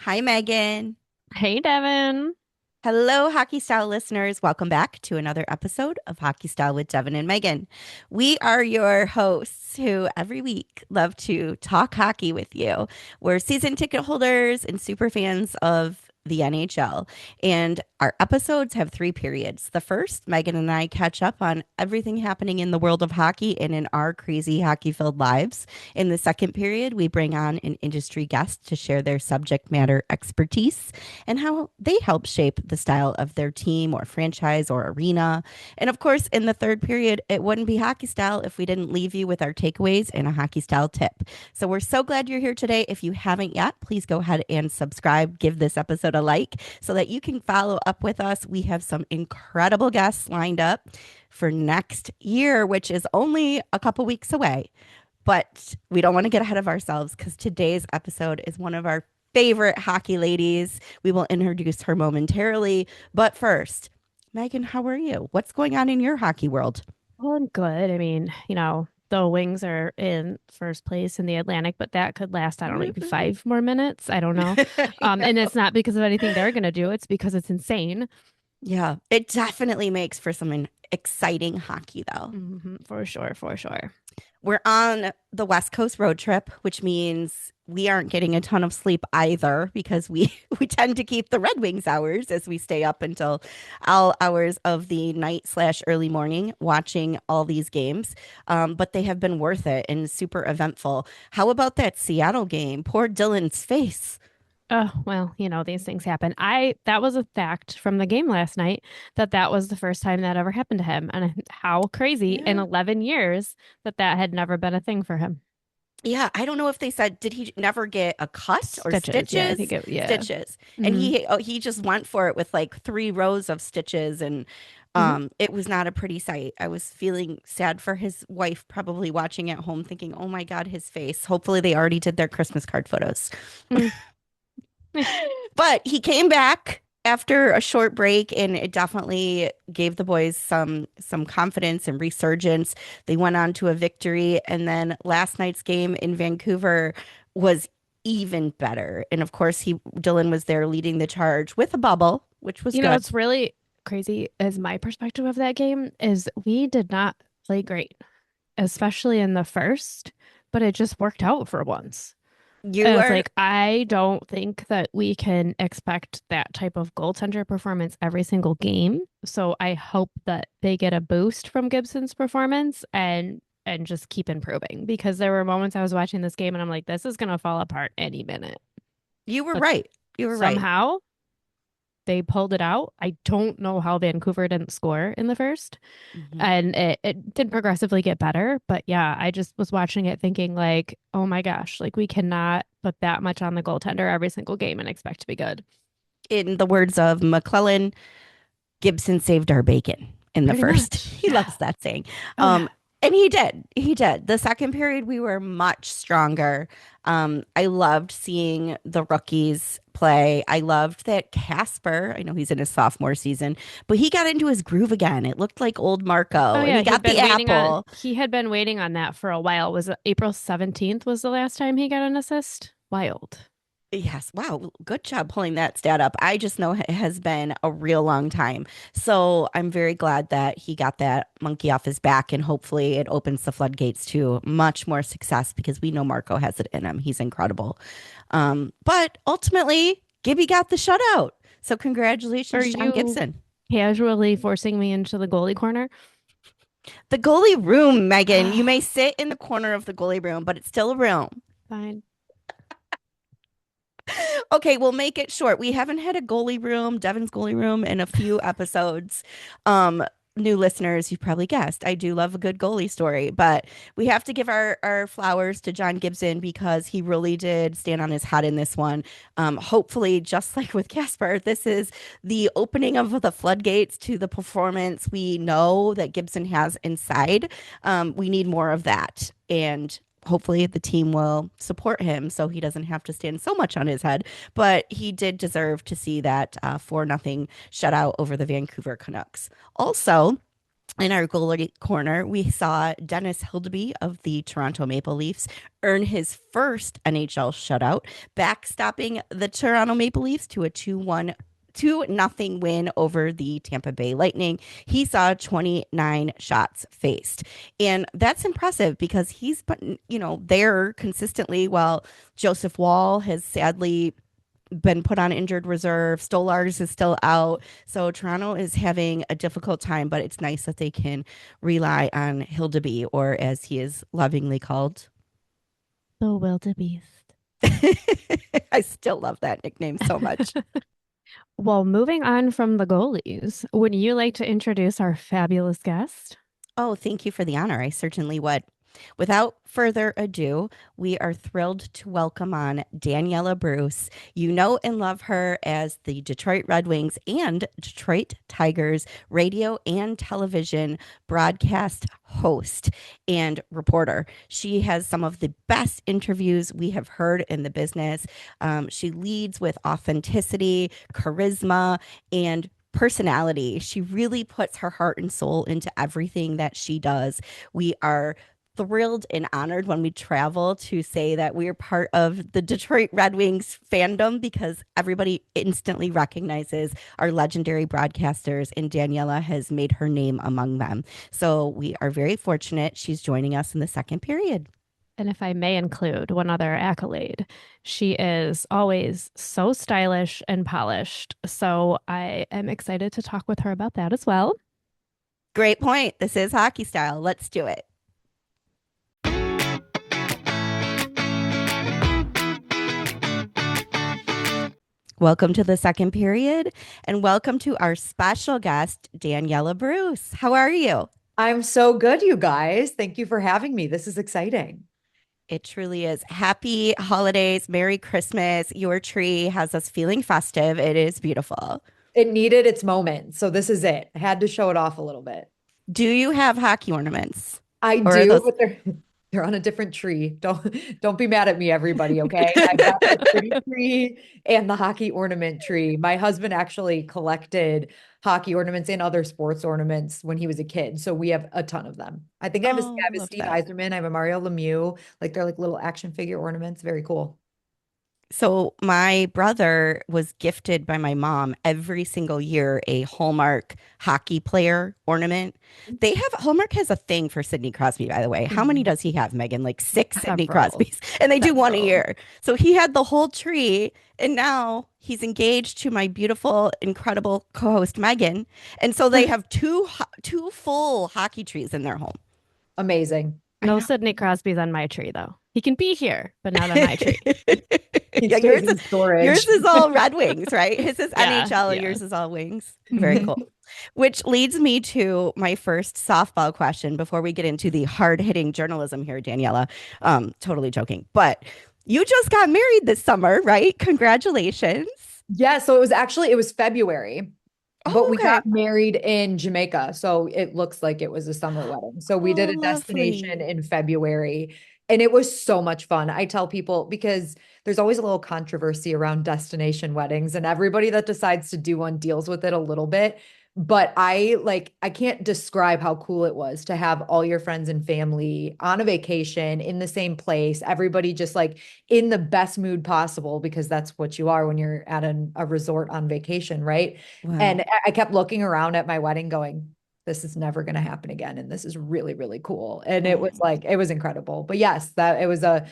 Hi, Megan. Hey, Devon. Hello, Hockey Style listeners. Welcome back to another episode of Hockey Style with Devon and Megan. We are your hosts who every week love to talk hockey with you. We're season ticket holders and super fans of the NHL. And our episodes have three periods. The first, Megan and I catch up on everything happening in the world of hockey and in our crazy hockey filled lives. In the second period, we bring on an industry guest to share their subject matter expertise and how they help shape the style of their team or franchise or arena. And of course, in the third period, it wouldn't be hockey style if we didn't leave you with our takeaways and a hockey style tip. So we're so glad you're here today. If you haven't yet, please go ahead and subscribe, give this episode a like so that you can follow up with us. We have some incredible guests lined up for next year, which is only a couple weeks away. But we don't want to get ahead of ourselves because today's episode is one of our favorite hockey ladies. We will introduce her momentarily. But first, Megan, how are you? What's going on in your hockey world? Well, I'm good. The Wings are in first place in the Atlantic, but that could last, I don't know, maybe Woohoo. 5 more minutes. I don't know. And Yeah. it's not because of anything they're going to do. It's because it's insane. Yeah, it definitely makes for some exciting hockey, though. For sure, for sure. We're on the West Coast road trip, which means we aren't getting a ton of sleep either because we we tend to keep the Red Wings hours as we stay up until all hours of the night slash early morning watching all these games. But they have been worth it and super eventful. How about that Seattle game? Poor Dylan's face. Oh, well, these things happen. That was a fact from the game last night that was the first time that ever happened to him. And how crazy in Yeah. 11 years that had never been a thing for him. Yeah, I don't know if they said did he never get a cut or Stitches. Yeah, I think stitches? yeah. Stitches. And hmm he just went for it with like three rows of stitches and hmm it was not a pretty sight. I was feeling sad for his wife probably watching at home thinking, "Oh my God, his face." Hopefully they already did their Christmas card photos. But he came back after a short break and it definitely gave the boys some confidence and resurgence. They went on to a victory and then last night's game in Vancouver was even better. And of course, he Dylan was there leading the charge with a bubble, which was good. What's really crazy is my perspective of that game is we did not play great, especially in the first, but it just worked out for once. You And it's are like, I don't think that we can expect that type of goaltender performance every single game. So I hope that they get a boost from Gibson's performance and just keep improving because there were moments I was watching this game and I'm like, this is gonna fall apart any minute. you were But right. You were right. somehow they pulled it out. I don't know how Vancouver didn't score in the first, Mhm. and it did progressively get better. But yeah, I just was watching it thinking like, oh my gosh, like we cannot put that much on the goaltender every single game and expect to be good. In the words of McClellan, Gibson saved our bacon in the Pretty first. much. He Yeah. loves that saying. Oh yeah. And he did. He did. The second period, we were much stronger. I loved seeing the rookies play. I loved that Casper, I know he's in his sophomore season, but he got into his groove again. It looked like old Oh Marco, and yeah, he got the apple. he had been waiting on that for a while. Was it April 17th was the last time he got an assist? Wild. Yes. Wow. Good job pulling that stat up. I just know it has been a real long time. So I'm very glad that he got that monkey off his back and hopefully it opens the floodgates to much more success because we know Marco has it in him. He's incredible. But ultimately, Gibby got the shutout. So Are congratulations, John you Gibson. casually forcing me into the goalie corner? The goalie room, Megan. You may sit in the corner of the goalie room, but it's still a room. Fine. Okay, we'll make it short. We haven't had a goalie room, Devon's goalie room, in a few episodes. New listeners, you've probably guessed, I do love a good goalie story, but we have to give our flowers to John Gibson because he really did stand on his head in this one. Hopefully, just like with Casper, this is the opening of the floodgates to the performance we know that Gibson has inside. We need more of that. And hopefully the team will support him so he doesn't have to stand so much on his head. But he did deserve to see that 4-0 shutout over the Vancouver Canucks. Also, In our goalie corner, we saw Dennis Hildeby of the Toronto Maple Leafs earn his first NHL shutout, backstopping the Toronto Maple Leafs to a 2-1 2-0 win over the Tampa Bay Lightning. He saw 29 shots faced. And that's impressive because he's been, there consistently while Joseph Wall has sadly been put on injured reserve. Stolars is still out. So Toronto is having a difficult time, but it's nice that they can rely on Hildeby, or as he is lovingly called. The wildebeest. I still love that nickname so much. Well, moving on from the goalies, would you like to introduce our fabulous guest? Oh, thank you for the honor. I certainly would. Without further ado, we are thrilled to welcome on Daniella Bruce. You know and love her as the Detroit Red Wings and Detroit Tigers radio and television broadcast host and reporter. She has some of the best interviews we have heard in the business. She leads with authenticity, charisma, and personality. She really puts her heart and soul into everything that she does. We are thrilled and honored when we travel to say that we're part of the Detroit Red Wings fandom because everybody instantly recognizes our legendary broadcasters, and Daniella has made her name among them. So we are very fortunate she's joining us in the second period. And if I may include one other accolade, she is always so stylish and polished. So I am excited to talk with her about that as well. Great point. This is hockey style. Let's do it. Welcome to the second period, and welcome to our special guest, Daniella Bruce. How are you? I'm so good, you guys. Thank you for having me. This is exciting. It truly is. Happy holidays. Merry Christmas. Your tree has us feeling festive. It is beautiful. It needed its moment. So this is it. I had to show it off a little bit. Do you have hockey ornaments? I Or are do, those? but they're on a different tree. Don't be mad at me, everybody, okay? I've got the pretty tree and the hockey ornament tree. My husband actually collected hockey ornaments and other sports ornaments when he was a kid. So we have a ton of them. I think I Oh, have a love Steve that. Eiserman, I have a Mario Lemieux. Like they're like little action figure ornaments. Very cool. So my brother was gifted by my mom every single year a Hallmark hockey player ornament. They have Hallmark has a thing for Sidney Crosby, by the way. How many Mhm. does he have, Megan? Like six Sidney Several. Crosbys, and they do one a Several. year. So he had the whole tree, and now he's engaged to my beautiful, incredible co-host Megan, and so they have two full hockey trees in their home. Amazing. I No know. Sidney Crosby's on my tree, though. He can be here, but not on my tree. He Yeah, stays in yours storage. is all Red Wings, right? His is Yeah, NHL, yeah. yours is all Wings. Very cool. Which leads me to my first softball question before we get into the hard-hitting journalism here, Daniela. Totally joking. But you just got married this summer, right? Congratulations. Yeah, so it was February, but Oh, we got okay. married in Jamaica. So it looks like it was a summer wedding. So we did Oh, a destination lovely. in February and it was so much fun. I tell people because there's always a little controversy around destination weddings and everybody that decides to do one deals with it a little bit. But I can't describe how cool it was to have all your friends and family on a vacation in the same place, everybody just like in the best mood possible, because that's what you are when you're at a resort on vacation, right? And Wow. I kept looking around at my wedding going, this is never going to happen again. And this is really, really cool. And it was Oh, like, it was incredible. But yes, that it was a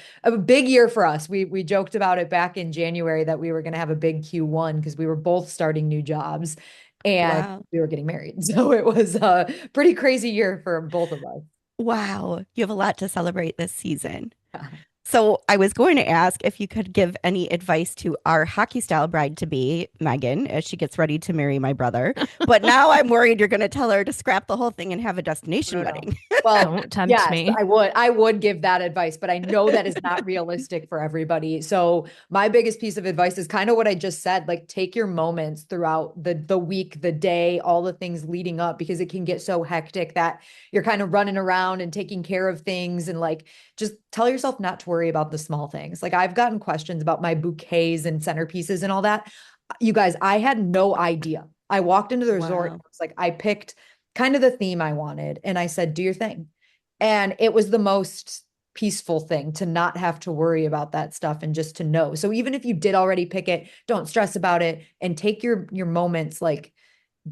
big year for us. We joked about it back in January that we were going to have a big Q1 because we were both starting new jobs and wow. we were getting married. So it was a pretty crazy year for both of us. Wow. You have a lot to celebrate this season. So I was going to ask if you could give any advice to our hockey style bride to be, Megan, as she gets ready to marry my brother. But now I'm worried you're going to tell her to scrap the whole thing and have a destination No, no. wedding. Well, Don't tempt yes, me. I would give that advice, but I know that is not realistic for everybody. So my biggest piece of advice is kind of what I just said, like take your moments throughout the week, the day, all the things leading up, because it can get so hectic that you're kind of running around and taking care of things and like just tell yourself not to worry about the small things. Like I've gotten questions about my bouquets and centerpieces and all that. You guys, I had no idea. I walked into the resort. Wow. It's like I picked kind of the theme I wanted. And I said, do your thing. And it was the most peaceful thing to not have to worry about that stuff and just to know. So even if you did already pick it, don't stress about it and take your moments, like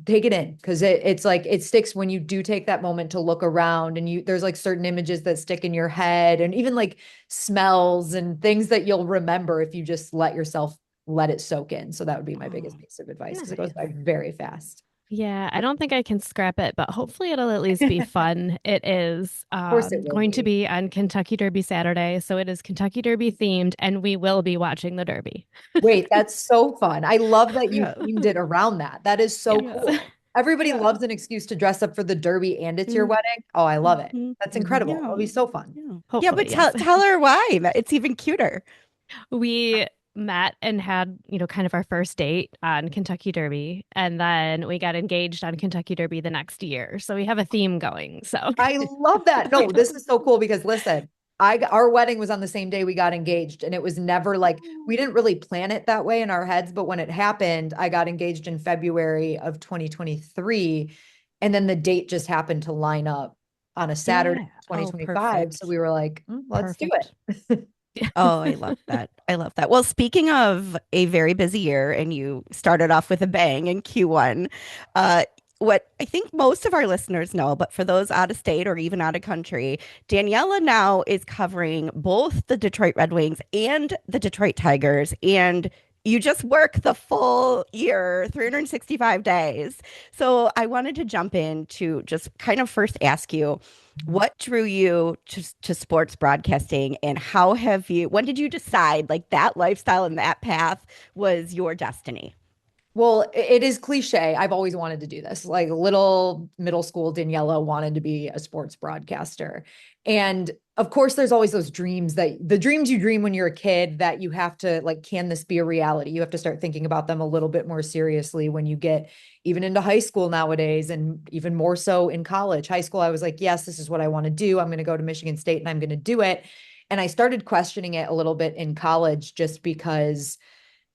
take it in, because it's like it sticks when you do take that moment to look around, and there's like certain images that stick in your head, and even like smells and things that you'll remember if you just let it soak in. So that would be my biggest Oh, piece of advice, because it goes Nice. by very fast. Yeah, I don't think I can scrap it, but hopefully it'll at least be fun. It is Of course it will going to be. be on Kentucky Derby Saturday, so it is Kentucky Derby themed, and we will be watching the Derby. Wait, that's so fun. I love that you yeah. themed it around that. That is so Yes. cool. Everybody Yeah. loves an excuse to dress up for the Derby and it's your Mm, wedding. Oh, I love it. mhm. That's Mhm. incredible. Yeah. It'll be so fun. Yeah. Yeah, but Hopefully, yes. tell her why. It's even cuter. We met and had, kind of our first date on Kentucky Derby, and then we got engaged on Kentucky Derby the next year. So we have a theme going. So I love that. No, this is so cool because listen, our wedding was on the same day we got engaged, and it was never like we didn't really plan it that way in our heads, but when it happened, I got engaged in February of 2023, and then the date just happened to line up on a Saturday, yeah. Oh, 2025. So perfect. we were like, let's do Perfect. it. Oh, I love that. I love that. Well, speaking of a very busy year, and you started off with a bang in Q1, uh, what I think most of our listeners know, but for those out of state or even out of country, Daniela now is covering both the Detroit Red Wings and the Detroit Tigers. And you just work the full year, 365 days. So I wanted to jump in to just kind of first ask you, what drew you to sports broadcasting, and when did you decide like that lifestyle and that path was your destiny? Well, it is cliche. I've always wanted to do this. Like little middle school Daniela wanted to be a sports broadcaster. And of course, there's always those dreams, that the dreams you dream when you're a kid, that you have to like, can this be a reality? You have to start thinking about them a little bit more seriously when you get even into high school nowadays, and even more so in college. High school, I was like, yes, this is what I want to do. I'm going to go to Michigan State and I'm going to do it. And I started questioning it a little bit in college, just because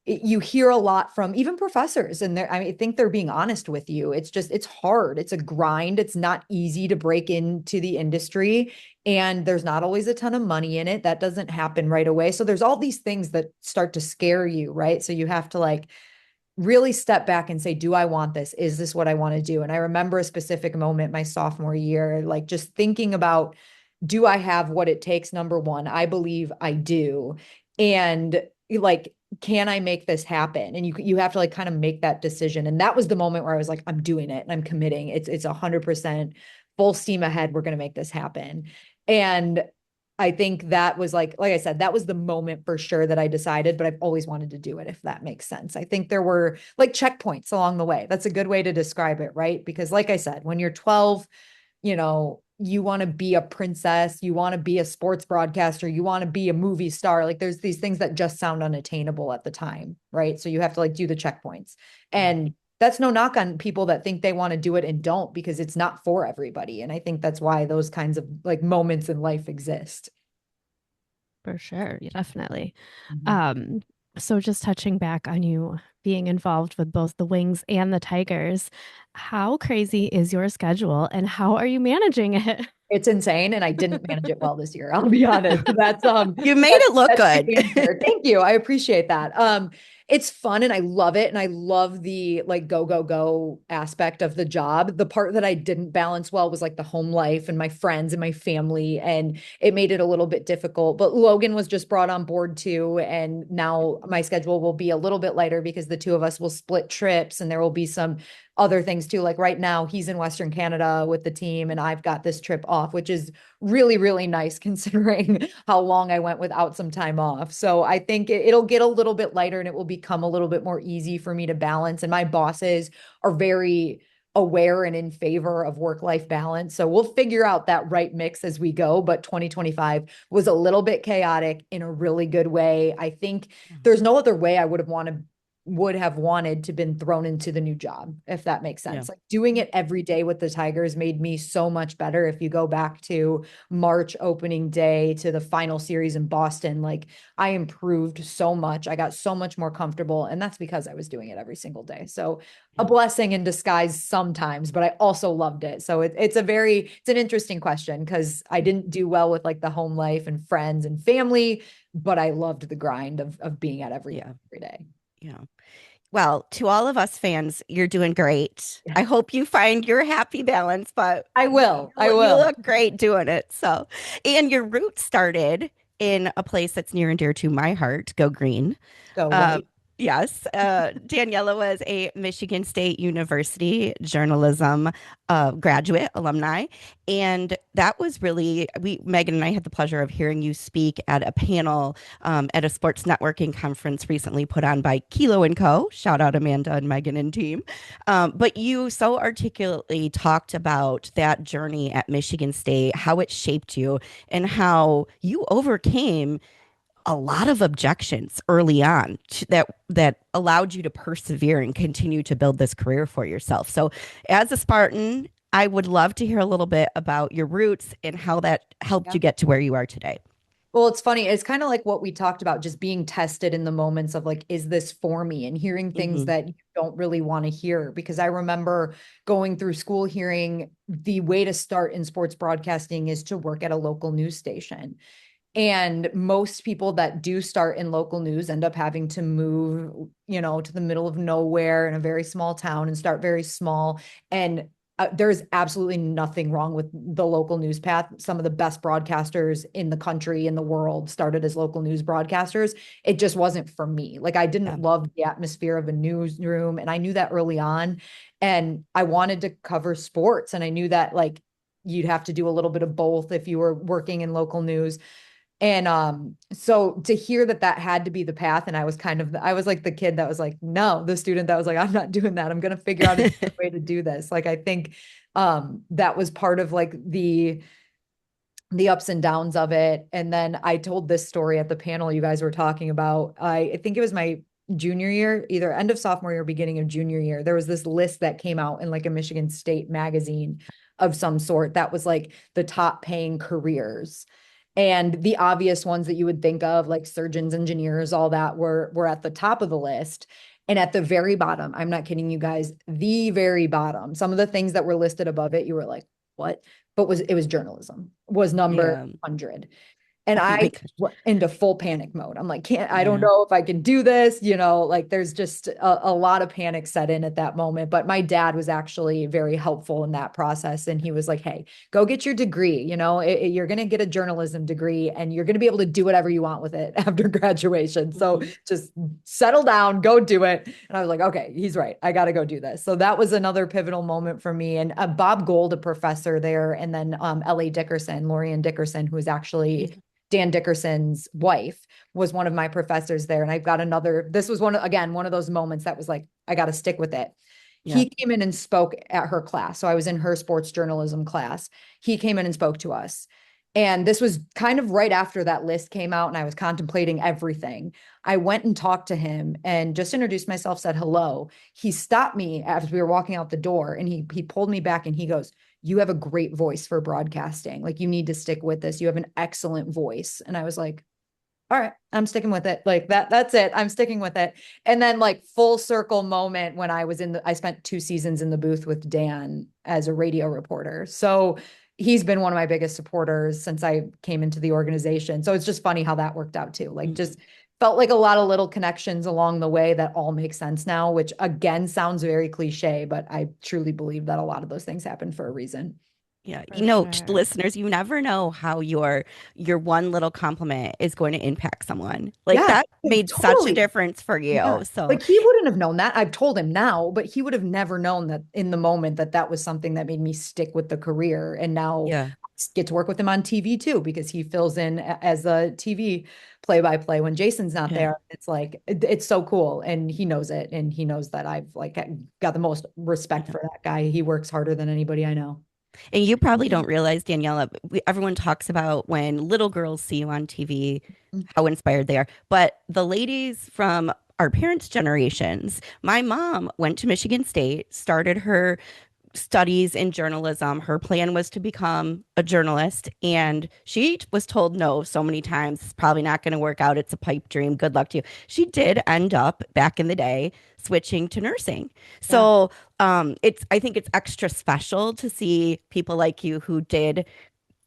you hear a lot from even professors, and I think they're being honest with you. It's hard. It's a grind. It's not easy to break into the industry, and there's not always a ton of money in it. That doesn't happen right away. So there's all these things that start to scare you, right? So you have to like really step back and say, do I want this? Is this what I want to do? And I remember a specific moment my sophomore year, like just thinking about, do I have what it takes? Number one, I believe I do. And like, can I make this happen? And you have to like kind of make that decision. And that was the moment where I was like, I'm doing it and I'm committing. It's 100% full steam ahead. We're going to make this happen. And I think that was like I said, that was the moment for sure that I decided, but I've always wanted to do it, if that makes sense. I think there were like checkpoints along the way. That's a good way to describe it, right? Because like I said, when you're 12, you want to be a princess, you want to be a sports broadcaster, you want to be a movie star. Like there's these things that just sound unattainable at the time, right? So you have to like do the checkpoints. And that's no knock on people that think they want to do it and don't, because it's not for everybody. And I think that's why those kinds of like moments in life exist. For sure. Yeah, definitely. Mhm. Um, so just touching back on you being involved with both the Wings and the Tigers, how crazy is your schedule and how are you managing it? It's insane, and I didn't manage it well this year. I'll be honest. That's You made it look that's good. the answer. Thank you. I appreciate that. It's fun and I love it, and I love the like go go go aspect of the job. The part that I didn't balance well was like the home life and my friends and my family, and it made it a little bit difficult. But Logan was just brought on board too, and now my schedule will be a little bit lighter because the two of us will split trips, and there will be some other things too. Like right now, he's in Western Canada with the team, and I've got this trip off, which is really, really nice considering how long I went without some time off. So I think it'll get a little bit lighter and it will become a little bit more easy for me to balance. And my bosses are very aware and in favor of work-life balance. So we'll figure out that right mix as we go. But 2025 was a little bit chaotic in a really good way. I think there's no other way I would have wanted would have wanted to been thrown into the new job, if that makes Yeah. sense. Like doing it every day with the Tigers made me so much better. If you go back to March opening day to the final series in Boston, like I improved so much. I got so much more comfortable. And that's because I was doing it every single day. So a Yeah. blessing in disguise sometimes, but I also loved it. So it's an interesting question because I didn't do well with like the home life and friends and family, but I loved the grind of being at Yeah. every day. Yeah. Well, to all of us fans, you're doing great. Yeah. I hope you find your happy balance, but I will. I you will. look great doing it. So, and your roots started in a place that's near and dear to my heart, Go Green. Go Um, white. yes, Daniela was a Michigan State University journalism graduate alumni, and that was really we. Megan and I had the pleasure of hearing you speak at a panel at a sports networking conference recently put on by Kilo and Co. Shout out Amanda and Megan and team. But you so articulately talked about that journey at Michigan State, how it shaped you, and how you overcame a lot of objections early on that allowed you to persevere and continue to build this career for yourself. So, as a Spartan, I would love to hear a little bit about your roots and how that helped Yeah. you get to where you are today. Well, it's funny. It's kind of like what we talked about, just being tested in the moments of like, is this for me? And hearing things Hmm. that you don't really want to hear. Because I remember going through school hearing the way to start in sports broadcasting is to work at a local news station. And most people that do start in local news end up having to move, to the middle of nowhere in a very small town and start very small. And there's absolutely nothing wrong with the local news path. Some of the best broadcasters in the country, in the world, started as local news broadcasters. It just wasn't for me. Like I didn't Yeah. love the atmosphere of a newsroom, and I knew that early on. And I wanted to cover sports, and I knew that like you'd have to do a little bit of both if you were working in local news. And so to hear that that had to be the path, and I was like the kid that was like, no, the student that was like, I'm not doing that. I'm gonna figure out a different way to do this. Like I think that was part of like the ups and downs of it. And then I told this story at the panel you guys were talking about. I think it was my junior year, either end of sophomore year, beginning of junior year. There was this list that came out in like a Michigan State magazine of some sort that was like the top paying careers. And the obvious ones that you would think of, like surgeons, engineers, all that were at the top of the list. And at the very bottom, I'm not kidding you guys, the very bottom, some of the things that were listed above it, you were like, what? But it was journalism, was number Yeah. 100. And Oh my I gosh. went into full panic mode. I'm like, I don't Yeah. know if I can do this. Like there's just a lot of panic set in at that moment. But my dad was actually very helpful in that process. And he was like, hey, go get your degree. You're going to get a journalism degree and you're going to be able to do whatever you want with it after graduation. So Mhm. just settle down, go do it. And I was like, okay, he's right. I got to go do this. So that was another pivotal moment for me. And Bob Gold, a professor there, and then L.A. Dickerson, Lorian Dickerson, who is actually Dan Dickerson's wife, was one of my professors there. And I've got this was one of those moments that was like, I got to stick with it. Yeah. He came in and spoke at her class. So I was in her sports journalism class. He came in and spoke to us. And this was kind of right after that list came out and I was contemplating everything. I went and talked to him and just introduced myself, said hello. He stopped me as we were walking out the door and he pulled me back and he goes, you have a great voice for broadcasting. Like you need to stick with this. You have an excellent voice. And I was like, all right, I'm sticking with it. Like that's it. I'm sticking with it. And then like full circle moment when I spent 2 seasons in the booth with Dan as a radio reporter. So he's been one of my biggest supporters since I came into the organization. So it's just funny how that worked out too. Like Mhm. just felt like a lot of little connections along the way that all make sense now, which again sounds very cliche, but I truly believe that a lot of those things happen for a reason. Yeah, For sure. listeners, you never know how your one little compliment is going to impact someone. Like Yeah, that made such a totally. difference for Yeah. you. So, Like he wouldn't have known that. I've told him now, but he would have never known that in the moment that that was something that made me stick with the career. And now yeah, I get to work with him on TV too, because he fills in as a TV play by play when Jason's not yeah, there. It's like, it's so cool. And he knows it. And he knows that I've like got the most respect yeah. for that guy. He works harder than anybody I know. And you probably don't realize, Daniela, everyone talks about when little girls see you on TV, Mm. how inspired they are. But the ladies from our parents' generations. My mom went to Michigan State, started her studies in journalism. Her plan was to become a journalist, and she was told no so many times. It's probably not going to work out. It's a pipe dream. Good luck to you. She did end up back in the day switching to nursing. Yeah. So it's I think it's extra special to see people like you who did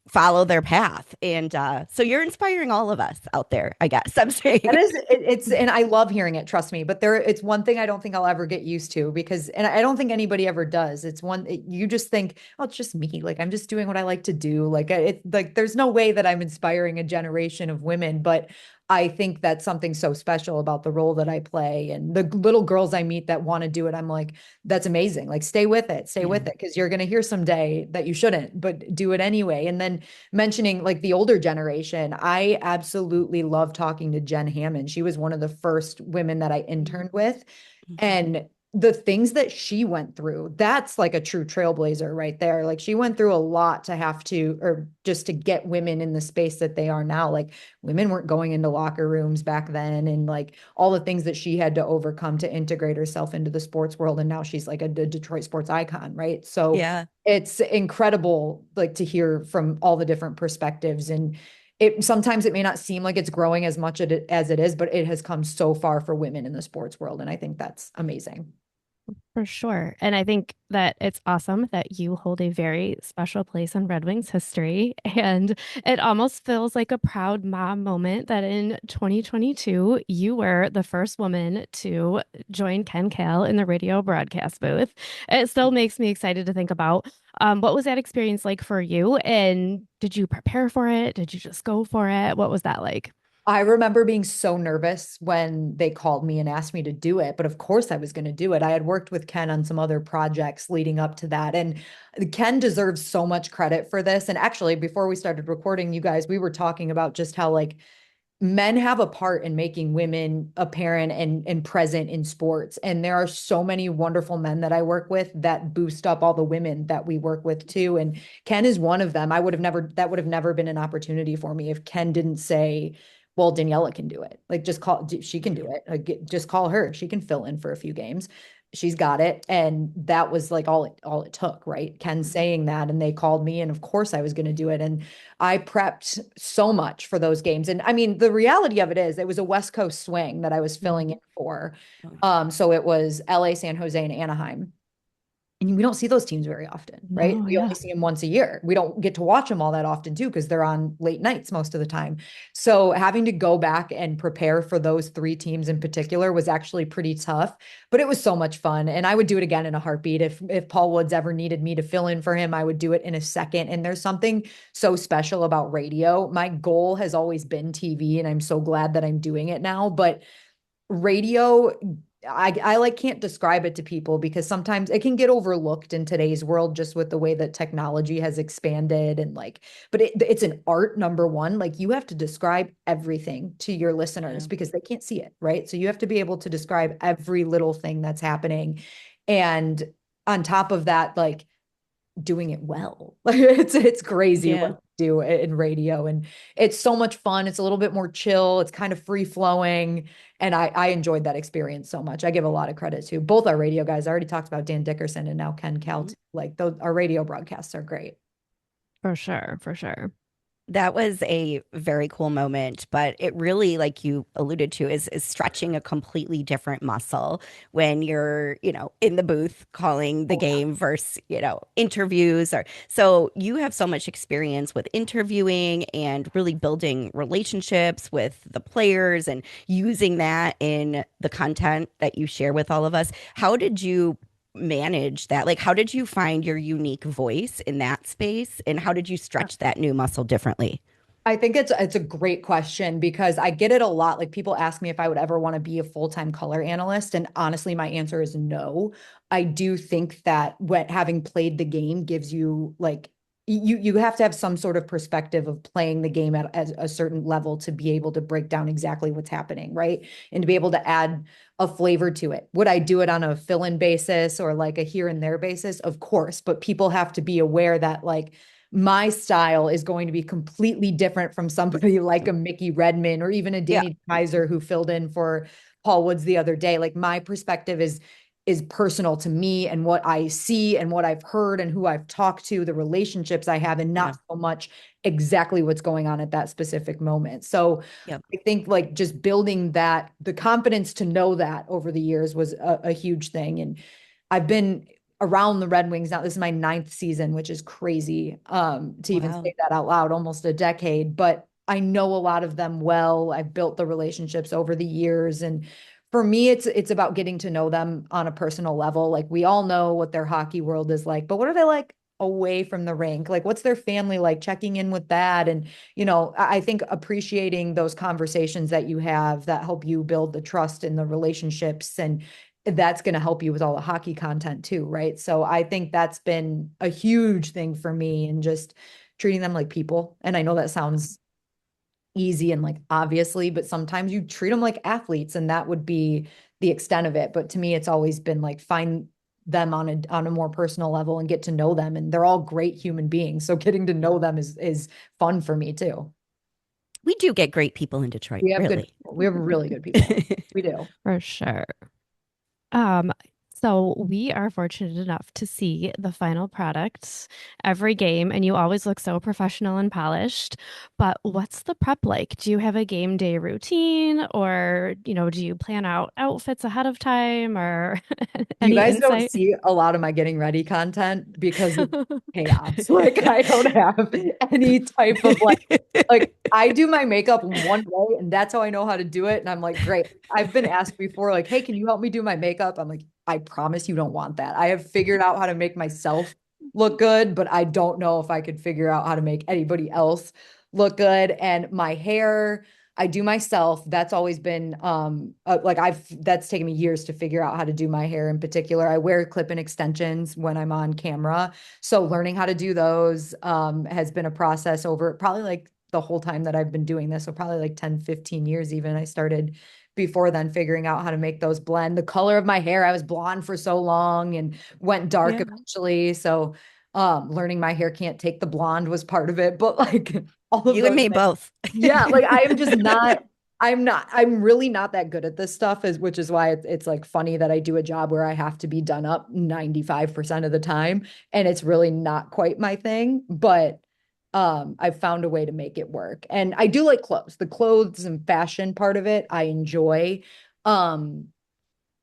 follow their path. And so you're inspiring all of us out there, I guess I'm That saying. is, it's, and I love hearing it, trust me, but it's one thing I don't think I'll ever get used to because, and I don't think anybody ever does. It's you just think, oh, it's just me. Like, I'm just doing what I like to do. Like, like, there's no way that I'm inspiring a generation of women, but I think that's something so special about the role that I play and the little girls I meet that want to do it. I'm like, that's amazing. Like, stay Yeah. with it. Cause you're going to hear someday that you shouldn't, but do it anyway. And then mentioning like the older generation, I absolutely love talking to Jen Hammond. She was one of the first women that I interned with. Mhm. And the things that she went through, that's like a true trailblazer right there. Like she went through a lot to have to, or just to get women in the space that they are now. Like women weren't going into locker rooms back then and like all the things that she had to overcome to integrate herself into the sports world. And now she's like a Detroit sports icon, right? So Yeah. it's incredible like to hear from all the different perspectives and it sometimes it may not seem like it's growing as much as it is, but it has come so far for women in the sports world. And I think that's amazing. For sure. And I think that it's awesome that you hold a very special place in Red Wings history. And it almost feels like a proud mom moment that in 2022, you were the first woman to join Ken Kale in the radio broadcast booth. It still makes me excited to think about what was that experience like for you? And did you prepare for it? Did you just go for it? What was that like? I remember being so nervous when they called me and asked me to do it, but of course I was going to do it. I had worked with Ken on some other projects leading up to that, and Ken deserves so much credit for this. And actually, before we started recording, you guys, we were talking about just how like men have a part in making women apparent and present in sports. And there are so many wonderful men that I work with that boost up all the women that we work with too. And Ken is one of them. That would have never been an opportunity for me if Ken didn't say, well, Daniella can do it. Like she can do it. Like, just call her. She can fill in for a few games. She's got it. And that was like all it took, right? Ken saying that, and they called me, and of course I was going to do it. And I prepped so much for those games. And I mean, the reality of it is it was a West Coast swing that I was filling in for. So it was LA, San Jose, and Anaheim. And we don't see those teams very often, right? No, We only yeah. see them once a year. We don't get to watch them all that often too, because they're on late nights most of the time. So having to go back and prepare for those three teams in particular was actually pretty tough, but it was so much fun. And I would do it again in a heartbeat. If Paul Woods ever needed me to fill in for him, I would do it in a second. And there's something so special about radio. My goal has always been TV, and I'm so glad that I'm doing it now. But radio, I like can't describe it to people because sometimes it can get overlooked in today's world just with the way that technology has expanded and like, but it's an art, number one. Like you have to describe everything to your listeners Yeah. because they can't see it, right? So you have to be able to describe every little thing that's happening. And on top of that, like doing it well. It's crazy what Yeah. to do in radio, and it's so much fun. It's a little bit more chill. It's kind of free flowing, and I enjoyed that experience so much. I give a lot of credit to both our radio guys. I already talked about Dan Dickerson and now Ken Kelt. Like those, our radio broadcasts are great. For sure. For sure. That was a very cool moment, but it really, like you alluded to, is stretching a completely different muscle when you're, in the booth calling the Oh, game versus, interviews or so you have so much experience with interviewing and really building relationships with the players and using that in the content that you share with all of us. How did you manage that? Like, how did you find your unique voice in that space? And how did you yeah. stretch that new muscle differently? I think it's a great question because I get it a lot. Like people ask me if I would ever want to be a full-time color analyst, and honestly, my answer is no. I do think that what having played the game gives you like you have to have some sort of perspective of playing the game at a certain level to be able to break down exactly what's happening, right? And to be able to add a flavor to it. Would I do it on a fill-in basis or like a here and there basis? Of course, but people have to be aware that like my style is going to be completely different from somebody like a Mickey Redmond or even a Yeah. Danny Kaiser who filled in for Paul Woods the other day. Like my perspective is personal to me and what I see and what I've heard and who I've talked to, the relationships I have, and Yeah. not so much exactly what's going on at that specific moment. So Yep. I think like just building that, the confidence to know that over the years was a huge thing. And I've been around the Red Wings now. This is my ninth season, which is crazy to even Wow. say that out loud, almost a decade. But I know a lot of them well. I've built the relationships over the years. And for me, it's about getting to know them on a personal level. Like we all know what their hockey world is like, but what are they like away from the rink? Like what's their family like? Checking in with that. And, I think appreciating those conversations that you have that help you build the trust in the relationships, and that's going to help you with all the hockey content too, right? So I think that's been a huge thing for me, and just treating them like people. And I know that sounds easy and like obviously, but sometimes you treat them like athletes, and that would be the extent of it. But to me, it's always been like find them on a more personal level and get to know them. And they're all great human beings. So getting to know them is fun for me too. We do get great people in Detroit, We have good really. people. We have really good people. We do. For sure. Um, so we are fortunate enough to see the final product every game, and you always look so professional and polished. But what's the prep like? Do you have a game day routine, or, do you plan out outfits ahead of time, or You any guys don't insight? see a lot of my getting ready content because it's chaos. Like I don't have any type of like I do my makeup one way and that's how I know how to do it. And I'm like, great. I've been asked before, like, hey, can you help me do my makeup? I'm like, I promise you don't want that. I have figured out how to make myself look good, but I don't know if I could figure out how to make anybody else look good. And my hair, I do myself. That's always been like that's taken me years to figure out how to do my hair in particular. I wear clip-in extensions when I'm on camera. So learning how to do those has been a process over probably like the whole time that I've been doing this. So probably like 10, 15 years even. I started before then figuring out how to make those blend. The color of my hair, I was blonde for so long and went dark Yeah. eventually. So learning my hair can't take the blonde was part of it, but like all of You and those me things. both. Yeah, like I am just not, I'm really not that good at this stuff, which is why it's like funny that I do a job where I have to be done up 95% of the time. And it's really not quite my thing, but I've found a way to make it work. And I do like clothes, the clothes and fashion part of it, I enjoy. Um,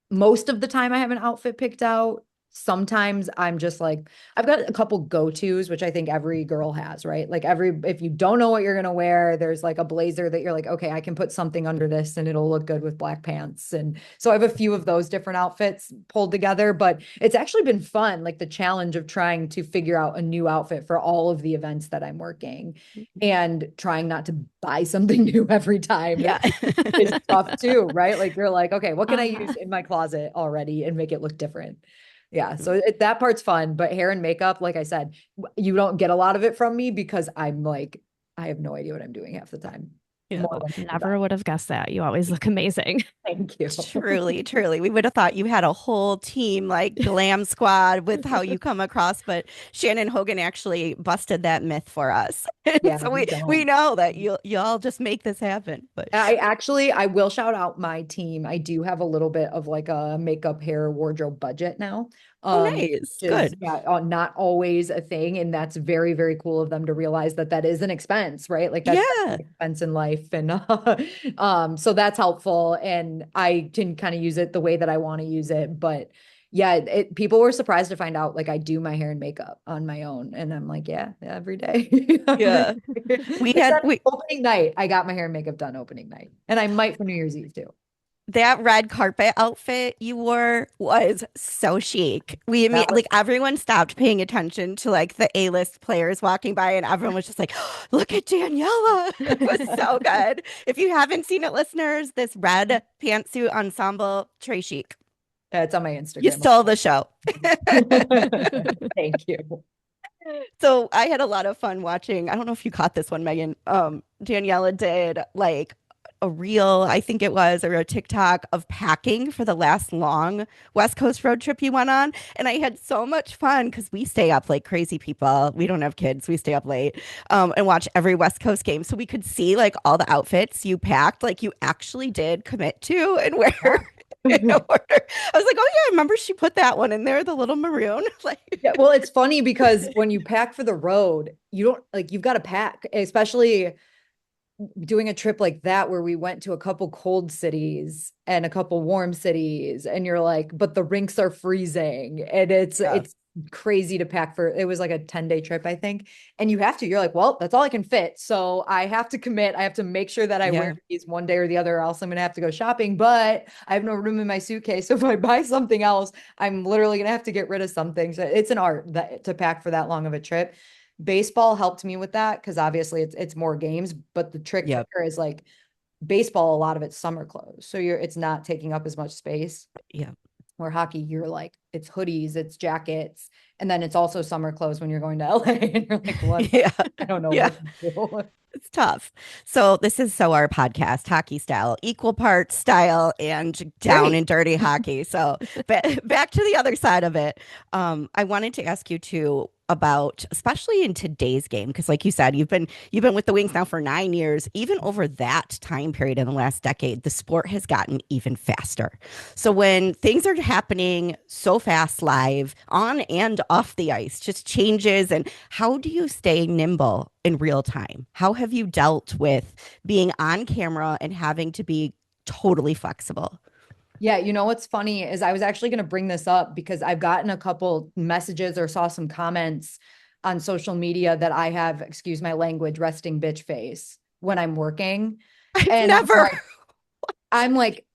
Most of the time I have an outfit picked out. Sometimes I'm just like, I've got a couple go-tos, which I think every girl has, right? Like if you don't know what you're going to wear, there's like a blazer that you're like, okay, I can put something under this and it'll look good with black pants. And so I have a few of those different outfits pulled together, but it's actually been fun, like the challenge of trying to figure out a new outfit for all of the events that I'm working and trying not to buy something new every time. Yeah. It's tough too, right? Like you're like, okay, what can I Uh, use in my closet already and make it look different? Yeah, so that part's fun, but hair and makeup, like I said, you don't get a lot of it from me because I'm like, I have no idea what I'm doing half the time. Yeah. More than never would have guessed that. You always look amazing. thank you. Truly, truly. We would have thought you had a whole team like glam squad with how you come across, but Shannon Hogan actually busted that myth for us. Yeah, So we we don't. know that you'll just make this happen. But I will shout out my team. I do have a little bit of like a makeup, hair, wardrobe budget now. oh Um, nice. which is Good. yeah, not always a thing, and that's very, very cool of them to realize that that is an expense, right? Like that's Yeah. an expense in life, and so that's helpful, and I can kind of use it the way that I want to use it. But yeah, people were surprised to find out like I do my hair and makeup on my own, and I'm like, yeah, every day, every Yeah. day. We had Except we opening night, I got my hair and makeup done opening night. And I might for New Year's Eve too. that red carpet outfit you wore was so chic. That was Like everyone stopped paying attention to like the A-list players walking by and everyone was just like, look at Daniella. It was so good. If you haven't seen it, listeners, this red pantsuit ensemble, très chic. it's on my You Instagram. stole the show. Thank you. So I had a lot of fun watching. I don't know if you caught this one, Megan. Daniela did like a reel, I think it was, or a TikTok of packing for the last long West Coast road trip you went on. And I had so much fun because we stay up like crazy people. We don't have kids. We stay up late and watch every West Coast game. So we could see like all the outfits you packed, like you actually did commit to and wear in Yeah. order. I was like, oh yeah, I remember she put that one in there, the little maroon. Like, Yeah, well, it's funny because when you pack for the road, you don't like you've got to pack, especially doing a trip like that where we went to a couple cold cities and a couple warm cities and you're like but the rinks are freezing and yeah, it's crazy to pack for it was like a 10-day trip I think and you're like well that's all I can fit so I have to commit I have to make sure that I wear yeah, these one day or the other or else I'm gonna have to go shopping but I have no room in my suitcase so if I buy something else I'm literally gonna have to get rid of something so it's an art that to pack for that long of a trip. Baseball helped me with that because obviously it's more games, but the trick yep, there is like baseball, a lot of it's summer clothes. So it's not taking up as much space. yep. Where hockey, you're like, it's hoodies, it's jackets, and then it's also summer clothes when you're going to LA and you're like, what? Yeah, I don't know yeah. what to do. It's tough. So this is our podcast, hockey style, equal parts style and down Great. and dirty hockey. So back to the other side of it. I wanted to ask you too about, especially in today's game, because like you said, you've been with the Wings now for 9 years. Even over that time period in the last decade, the sport has gotten even faster. So when things are happening so fast, live, on and off the ice, just changes. And how do you stay nimble in real time? How have you dealt with being on camera and having to be totally flexible? Yeah, you know what's funny is I was actually going to bring this up because I've gotten a couple messages or saw some comments on social media that I have, excuse my language, resting bitch face when I'm working. I've And never. I'm like,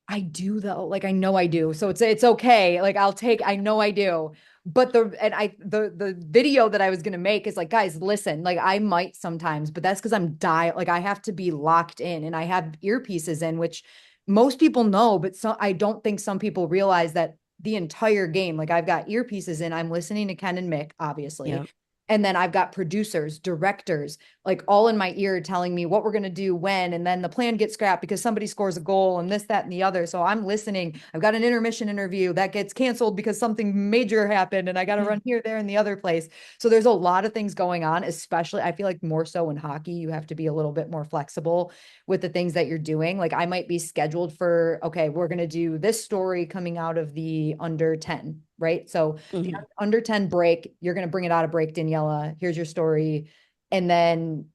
I do though. Like I know I do. So it's okay. Like I know I do. But the video that I was gonna make is like, guys, listen, like I might sometimes, but that's because like I have to be locked in and I have earpieces in, which most people know, but I don't think some people realize that the entire game, like I've got earpieces in, I'm listening to Ken and Mick, obviously. Yeah. And then I've got producers, directors, like all in my ear telling me what we're going to do when. And then the plan gets scrapped because somebody scores a goal and this, that, and the other. So I'm listening. I've got an intermission interview that gets canceled because something major happened and I got to run here, there, and the other place. So there's a lot of things going on, especially I feel like more so in hockey, you have to be a little bit more flexible with the things that you're doing. Like I might be scheduled for, okay, we're going to do this story coming out of the under 10, right? So the Mhm. under 10 break, you're going to bring it out of break, Daniella. Here's your story. And then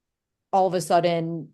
all of a sudden,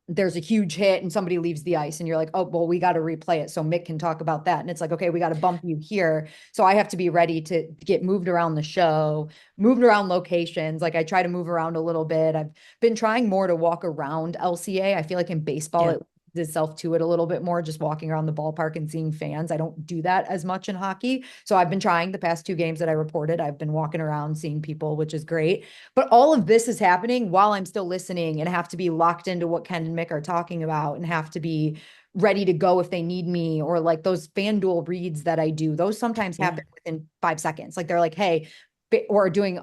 there's a huge hit and somebody leaves the ice and you're like, oh, well, we got to replay it. So Mick can talk about that. And it's like, okay, we got to bump you here. So I have to be ready to get moved around the show, moved around locations. Like I try to move around a little bit. I've been trying more to walk around LCA. I feel like in baseball, Yeah. it itself to it a little bit more, just walking around the ballpark and seeing fans. I don't do that as much in hockey. So I've been trying the past 2 games that I reported. I've been walking around seeing people, which is great. But all of this is happening while I'm still listening and have to be locked into what Ken and Mick are talking about and have to be ready to go if they need me or like those FanDuel reads that I do. Those sometimes Yeah. happen within 5 seconds. Like they're like, hey, or doing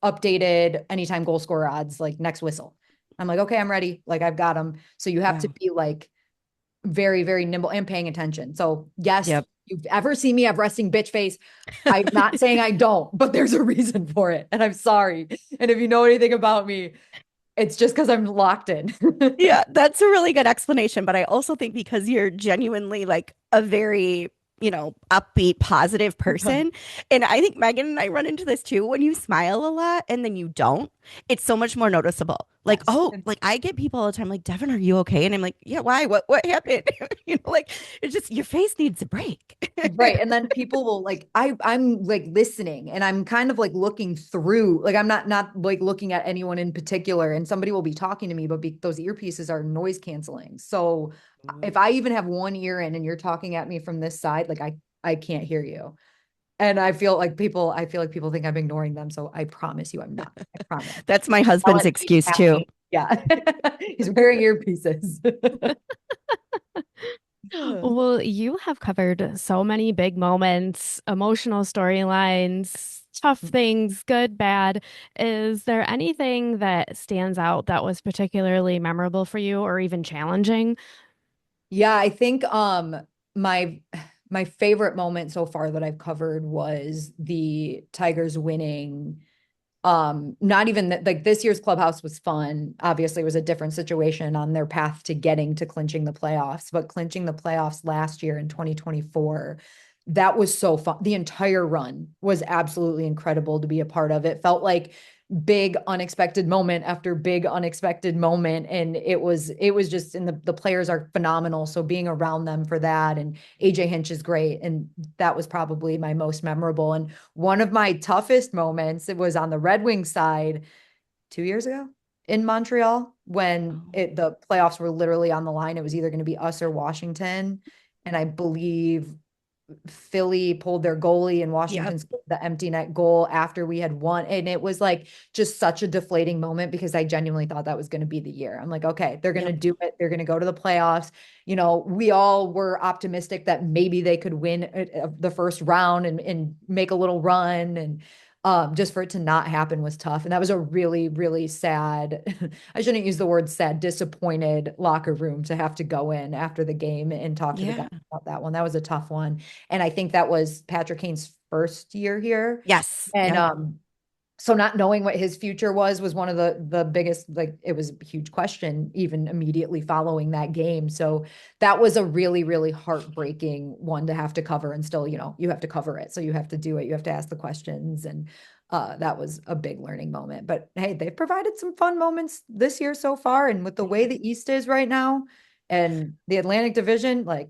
updated anytime goal scorer odds, like next whistle. I'm like, okay, I'm ready. Like I've got them. So you have to Wow. be like very, very nimble and paying attention. So yes, Yep. you've ever seen me have resting bitch face. I'm not saying I don't, but there's a reason for it. And I'm sorry. And if you know anything about me, it's just because I'm locked in. Yeah, that's a really good explanation. But I also think because you're genuinely like a very, upbeat, positive person. And I think Megan and I run into this too. When you smile a lot and then you don't, it's so much more noticeable. Like, Yes. oh, like I get people all the time like, Devon, are you okay? And I'm like, yeah, why? What happened? Like it's just your face needs a break. Right. And then people will like, I'm like listening and I'm kind of like looking through, like I'm not like looking at anyone in particular and somebody will be talking to me, but those earpieces are noise canceling. So if I even have one ear in and you're talking at me from this side, like I can't hear you. And I feel like people think I'm ignoring them. So I promise you I'm not. I promise. That's my Yell husband's at me, excuse tap too. me. Yeah. He's wearing earpieces. Well, you have covered so many big moments, emotional storylines, tough things, good, bad. Is there anything that stands out that was particularly memorable for you or even challenging? Yeah, I think my my favorite moment so far that I've covered was the Tigers winning. Not even that, like this year's clubhouse was fun. Obviously, it was a different situation on their path to getting to clinching the playoffs, but clinching the playoffs last year in 2024, that was so fun. The entire run was absolutely incredible to be a part of. It felt like big unexpected moment after big unexpected moment, and it was just, and the players are phenomenal, so being around them for that, and AJ Hinch is great, and that was probably my most memorable. And one of my toughest moments, it was on the Red Wings side 2 years ago in Montreal when Oh, the playoffs were literally on the line. It was either going to be us or Washington, and I believe Philly pulled their goalie and yep. Washington scored the empty net goal after we had won. And it was like just such a deflating moment because I genuinely thought that was going to be the year. I'm like, okay, they're going to Yep. do it. They're going to go to the playoffs. You know, we all were optimistic that maybe they could win the first round and make a little run. And just for it to not happen was tough. And that was a really, really sad, I shouldn't use the word sad, disappointed locker room to have to go in after the game and talk to the Yeah. guys about that one. That was a tough one. And I think that was Patrick Kane's first year here. Yes. And Yep. so not knowing what his future was one of the biggest, like it was a huge question even immediately following that game. So that was a really, really heartbreaking one to have to cover, and still, you have to cover it. So you have to do it. You have to ask the questions. And that was a big learning moment. But hey, they've provided some fun moments this year so far. And with the way the East is right now and the Atlantic Division, like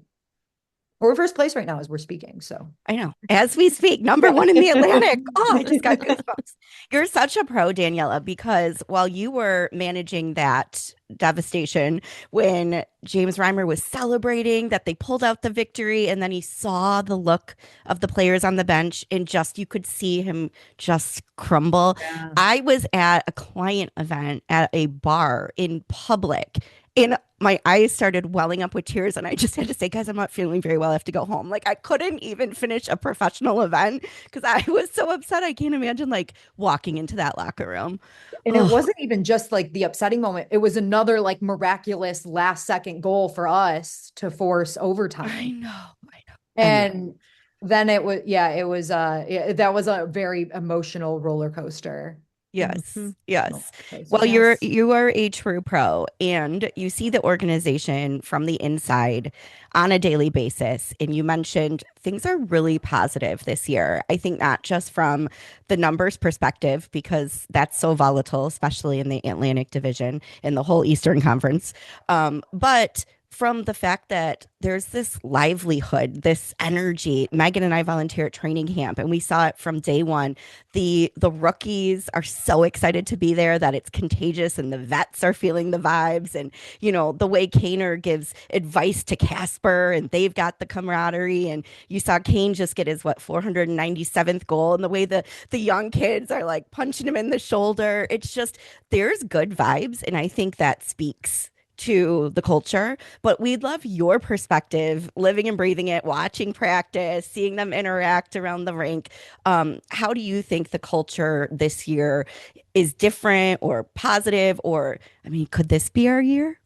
we're first place right now as we're speaking. So I know. As we speak, number one in the Atlantic. Oh, I just got goosebumps. You're such a pro, Daniela, because while you were managing that devastation when James Reimer was celebrating that they pulled out the victory, and then he saw the look of the players on the bench and just you could see him just crumble. yeah. I was at a client event at a bar in public, and my eyes started welling up with tears, and I just had to say, guys, I'm not feeling very well. I have to go home. Like I couldn't even finish a professional event because I was so upset. I can't imagine like walking into that locker room. And it Oh, wasn't even just like the upsetting moment. It was another like miraculous last second goal for us to force I overtime. know. I know. Anyway. And then it was, yeah, it was, yeah, that was a very emotional roller coaster. Hmm. Yes, Roller yes. coaster. Well, Yes. you are a true pro and you see the organization from the inside on a daily basis. And you mentioned things are really positive this year. I think not just from the numbers perspective, because that's so volatile, especially in the Atlantic Division and the whole Eastern Conference, but from the fact that there's this livelihood, this energy. Megan and I volunteer at training camp, and we saw it from day one. The rookies are so excited to be there that it's contagious, and the vets are feeling the vibes. And the way Kaner gives advice to Casper, and they've got the camaraderie. And you saw Kane just get his 497th goal, and the way the young kids are like punching him in the shoulder. It's just there's good vibes, and I think that speaks to the culture. But we'd love your perspective, living and breathing it, watching practice, seeing them interact around the rink. How do you think the culture this year is different or positive? Or, I mean, could this be our year?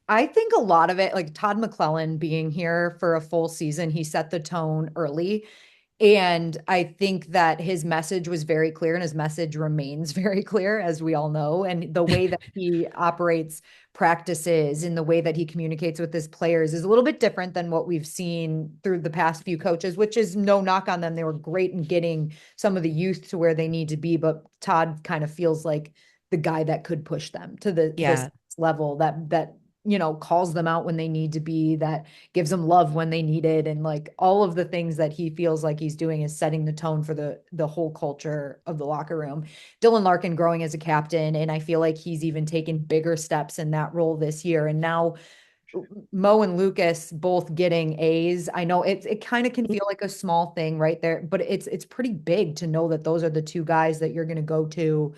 I think a lot of it, like Todd McClellan being here for a full season, he set the tone early. And I think that his message was very clear, and his message remains very clear, as we all know. And the way that he operates practices and the way that he communicates with his players is a little bit different than what we've seen through the past few coaches, which is no knock on them. They were great in getting some of the youth to where they need to be, but Todd kind of feels like the guy that could push them to this Yeah. level that calls them out when they need to be, that gives them love when they need it. And like all of the things that he feels like he's doing is setting the tone for the whole culture of the locker room. Dylan Larkin growing as a captain, and I feel like he's even taken bigger steps in that role this year. And now Mo and Lucas both getting A's. I know it kind of can feel like a small thing right there, but it's pretty big to know that those are the two guys that you're going to go to.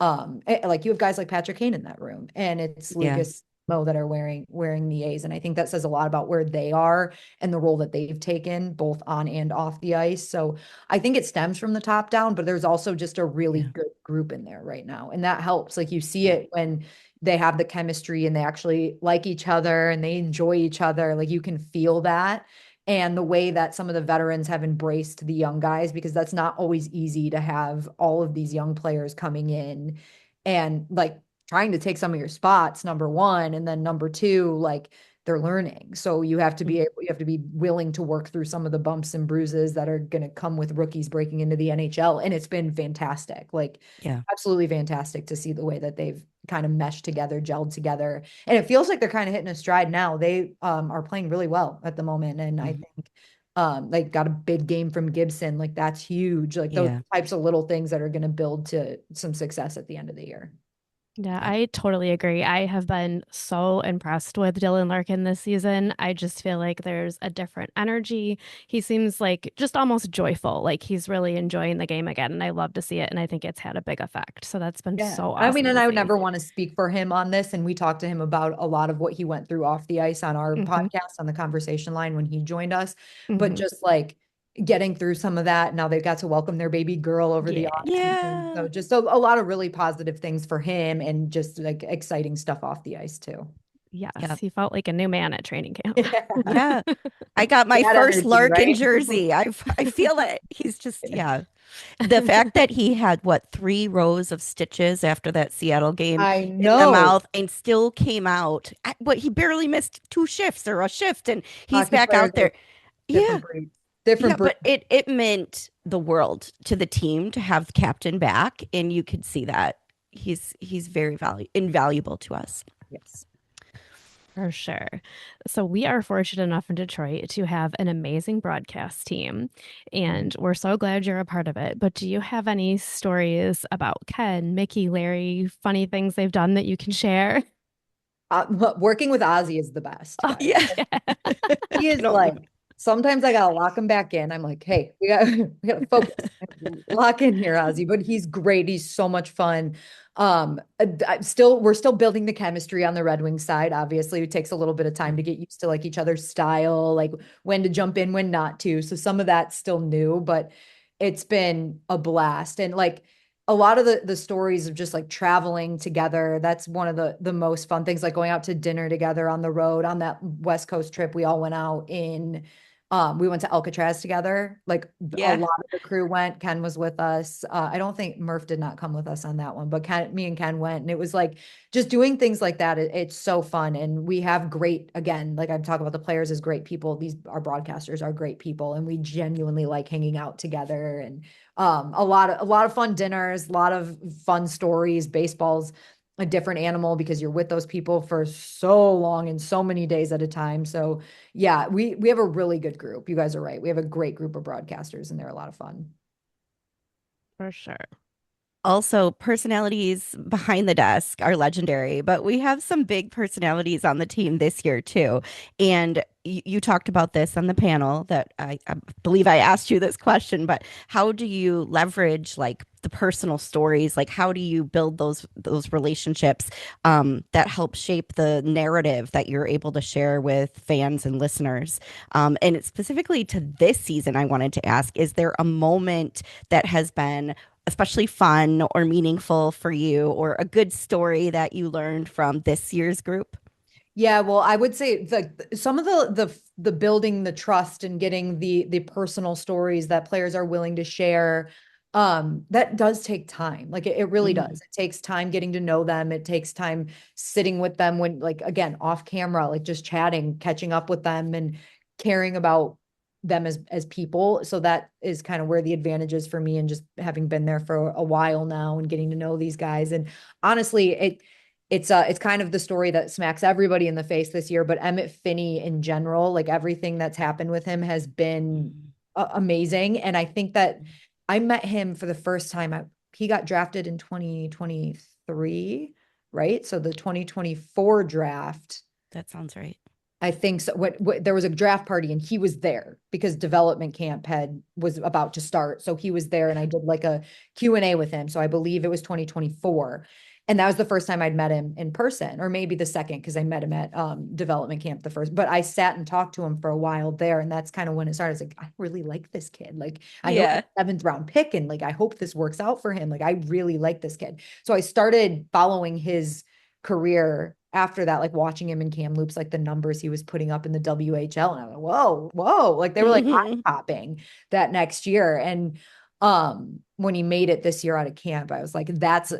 Like you have guys like Patrick Kane in that room, and it's Yeah. Lucas Mo that are wearing the A's. And I think that says a lot about where they are and the role that they've taken both on and off the ice. So I think it stems from the top down, but there's also just a really Yeah. good group in there right now. And that helps. Like you see Yeah. it when they have the chemistry and they actually like each other and they enjoy each other. Like you can feel that. And the way that some of the veterans have embraced the young guys, because that's not always easy to have all of these young players coming in and like trying to take some of your spots, number one, and then number two, like they're learning. So you have to be willing to work through some of the bumps and bruises that are going to come with rookies breaking into the NHL. And it's been fantastic, like Yeah. absolutely fantastic to see the way that they've kind of meshed together, gelled together. And it feels like they're kind of hitting a stride now. They are playing really well at the moment. And I Mhm. think like got a big game from Gibson. Like that's huge. Like those Yeah. types of little things that are going to build to some success at the end of the year. Yeah, Yeah. I totally agree. I have been so impressed with Dylan Larkin this season. I just feel like there's a different energy. He seems like just almost joyful, like he's really enjoying the game again. And I love to see it. And I think it's had a big effect. So that's been Yeah. so I mean, awesome and to I would see. never want to speak for him on this. And we talked to him about a lot of what he went through off the ice on our Hmm. podcast on the conversation line when he joined us. But Hmm. just like getting through some of that, now they've got to welcome their baby girl over the Yeah. off season. So Yeah. just a lot of really positive things for him and just like exciting stuff off the ice too. Yes, Yeah. he felt like a new man at training camp. Yeah. Yeah. I got my That first energy, Larkin right? jersey. I feel it. He's just, Yeah. yeah. The fact that he had what 3 rows of stitches after that Seattle game I in the know mouth and still came out. But he barely missed 2 shifts or a shift, and he's hockey back players out are there. Yeah, different breeds. yeah. Different breeds. But it meant the world to the team to have the captain back, and you could see that he's very invaluable to us. Yes. For sure. So we are fortunate enough in Detroit to have an amazing broadcast team, and we're so glad you're a part of it. But do you have any stories about Ken, Mickey, Larry, funny things they've done that you can share? Working with Ozzy is the best, Oh, guys. Yeah, yeah. I He can is only. like, sometimes I gotta lock him back in. I'm like, hey, we gotta focus. Lock in here, Ozzy. But he's great. He's so much fun. We're still building the chemistry on the Red Wings side. Obviously, it takes a little bit of time to get used to like each other's style, like when to jump in, when not to. So some of that's still new, but it's been a blast. And like a lot of the stories of just like traveling together, that's one of the most fun things, like going out to dinner together on the road. On that West Coast trip we all went out in, we went to Alcatraz together, like a Yeah. lot of the crew went. Ken was with us. I don't think Murph did not come with us on that one, but me and Ken went, and it was like just doing things like that. It's so fun. And we have great, again, like I'm talking about the players as great people, these our broadcasters are great people, and we genuinely like hanging out together. And a lot of fun dinners, a lot of fun stories. Baseball's a different animal because you're with those people for so long and so many days at a time. So yeah, we have a really good group. You guys are right. We have a great group of broadcasters and they're a lot of fun. For sure. Also, personalities behind the desk are legendary, but we have some big personalities on the team this year too. And you talked about this on the panel that I believe I asked you this question, but how do you leverage like the personal stories? Like, how do you build those relationships that help shape the narrative that you're able to share with fans and listeners? And it's specifically to this season, I wanted to ask, is there a moment that has been especially fun or meaningful for you, or a good story that you learned from this year's group? Yeah, well, I would say some of the building the trust and getting the personal stories that players are willing to share, that does take time. Like it really Mhm. does. It takes time getting to know them. It takes time sitting with them when, like, again, off camera, like just chatting, catching up with them and caring about them as people. So that is kind of where the advantage is for me, and just having been there for a while now and getting to know these guys. And honestly, it's kind of the story that smacks everybody in the face this year, but Emmett Finney in general, like everything that's happened with him has been Mhm. amazing. And I think that I met him for the first time. He got drafted in 2023, right? So the 2024 draft, That sounds right. I think so. There was a draft party and he was there because development camp was about to start. So he was there and I did like a Q&A with him. So I believe it was 2024. And that was the first time I'd met him in person, or maybe the second, because I met him at development camp the first. But I sat and talked to him for a while there. And that's kind of when it started. I was like, I really like this kid. Like, I know he's Yeah. a seventh round pick, and like, I hope this works out for him. Like, I really like this kid. So I started following his career after that, like watching him in Kamloops, like the numbers he was putting up in the WHL. And I went, whoa, whoa. Like they were like eye Mhm. popping that next year. And when he made it this year out of camp, I was like, that's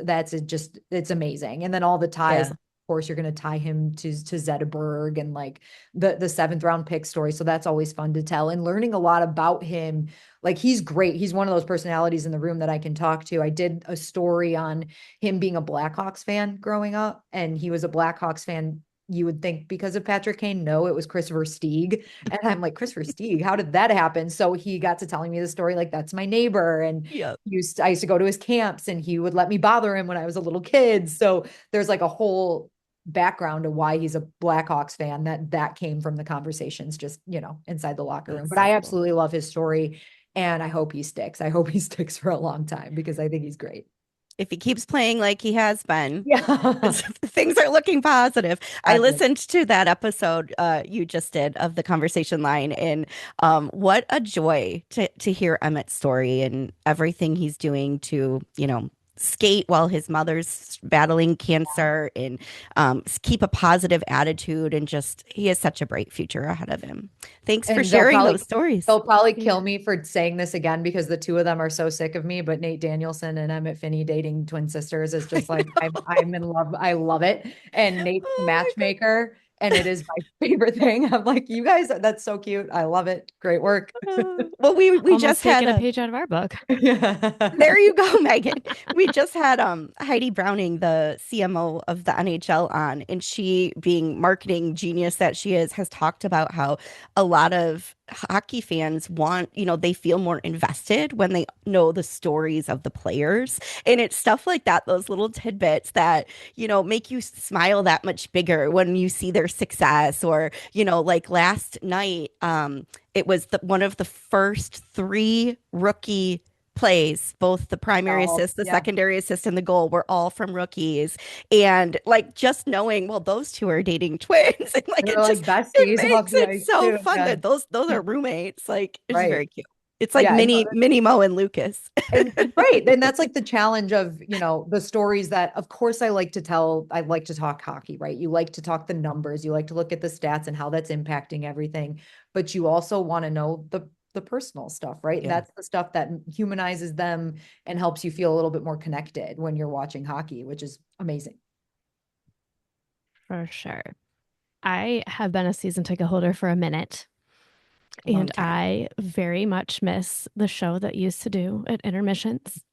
just it's amazing. And then all the ties, Yeah. of course, you're gonna tie him to Zetterberg and like the seventh round pick story. So that's always fun to tell, and learning a lot about him. Like he's great. He's one of those personalities in the room that I can talk to. I did a story on him being a Blackhawks fan growing up, and he was a Blackhawks fan. You would think because of Patrick Kane. No, it was Christopher Stieg. And I'm like, Christopher Stieg, how did that happen? So he got to telling me the story, like, that's my neighbor. And Yep. I used to go to his camps, and he would let me bother him when I was a little kid. So there's like a whole background of why he's a Blackhawks fan that came from the conversations just, inside the locker room. That's But so I cool. absolutely love his story, and I hope he sticks. I hope he sticks for a long time because I think he's great. If he keeps playing like he has been, Yeah. things are looking positive. I Exactly. listened to that episode you just did of the conversation line, and what a joy to hear Emmett's story and everything he's doing to, skate while his mother's battling cancer and keep a positive attitude, and just he has such a bright future ahead of him. Thanks for And they'll sharing probably those stories. they'll probably kill Yeah. me for saying this again because the two of them are so sick of me. But Nate Danielson and Emmett Finney dating twin sisters is I just like know. I'm in love. I love it. And Nate's the Oh my matchmaker, and it is my favorite thing. I'm like, you guys, that's so cute. I love it. Great work. God. Well, we just Almost had taking a a page out of our book. Yeah. there you go, Megan. We just had Heidi Browning, the CMO of the NHL, on, and she, being marketing genius that she is, has talked about how a lot of hockey fans want, they feel more invested when they know the stories of the players. And it's stuff like that, those little tidbits that, make you smile that much bigger when you see their success. Or, like last night, it was one of the first three rookie plays, both the primary Oh, assist, the yeah. secondary assist, and the goal were all from rookies. And like just knowing, well, those two are dating twins, and like They're it like just it besties off makes the it ice so too. fun Yeah. that those are roommates. Like it's just Right. very cute. It's like Yeah. mini Mo and Lucas. And right. And that's like the challenge of, the stories that, of course, I like to tell. I like to talk hockey, right? You like to talk the numbers, you like to look at the stats and how that's impacting everything. But you also want to know the personal stuff, right? And Yeah, that's the stuff that humanizes them and helps you feel a little bit more connected when you're watching hockey, which is amazing. For sure. I have been a season ticket holder for a minute, a long and time. I very much miss the show that used to do at intermissions.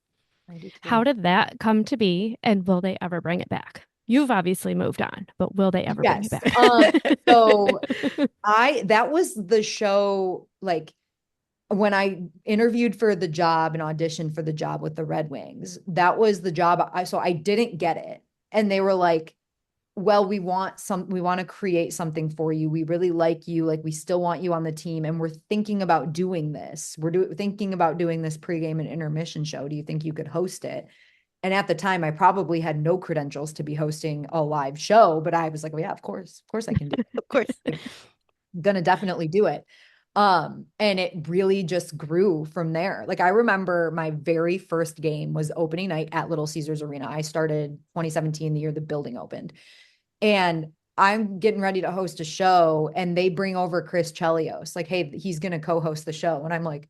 I do too. How did that come to be, and will they ever bring it back? You've obviously moved on, but will they ever bring it Yes. back? So that was the show, like when I interviewed for the job and auditioned for the job with the Red Wings, that was the job. So I didn't get it. And they were like, well, we want to create something for you. We really like you. Like we still want you on the team. And we're thinking about doing this. Thinking about doing this pregame and intermission show. Do you think you could host it? And at the time, I probably had no credentials to be hosting a live show, but I was like, well, yeah, of course I can do Of course. it. Gonna definitely do it. And it really just grew from there. Like I remember my very first game was opening night at Little Caesars Arena. I started 2017, the year the building opened. And I'm getting ready to host a show, and they bring over Chris Chelios, like, hey, he's gonna co-host the show. And I'm like,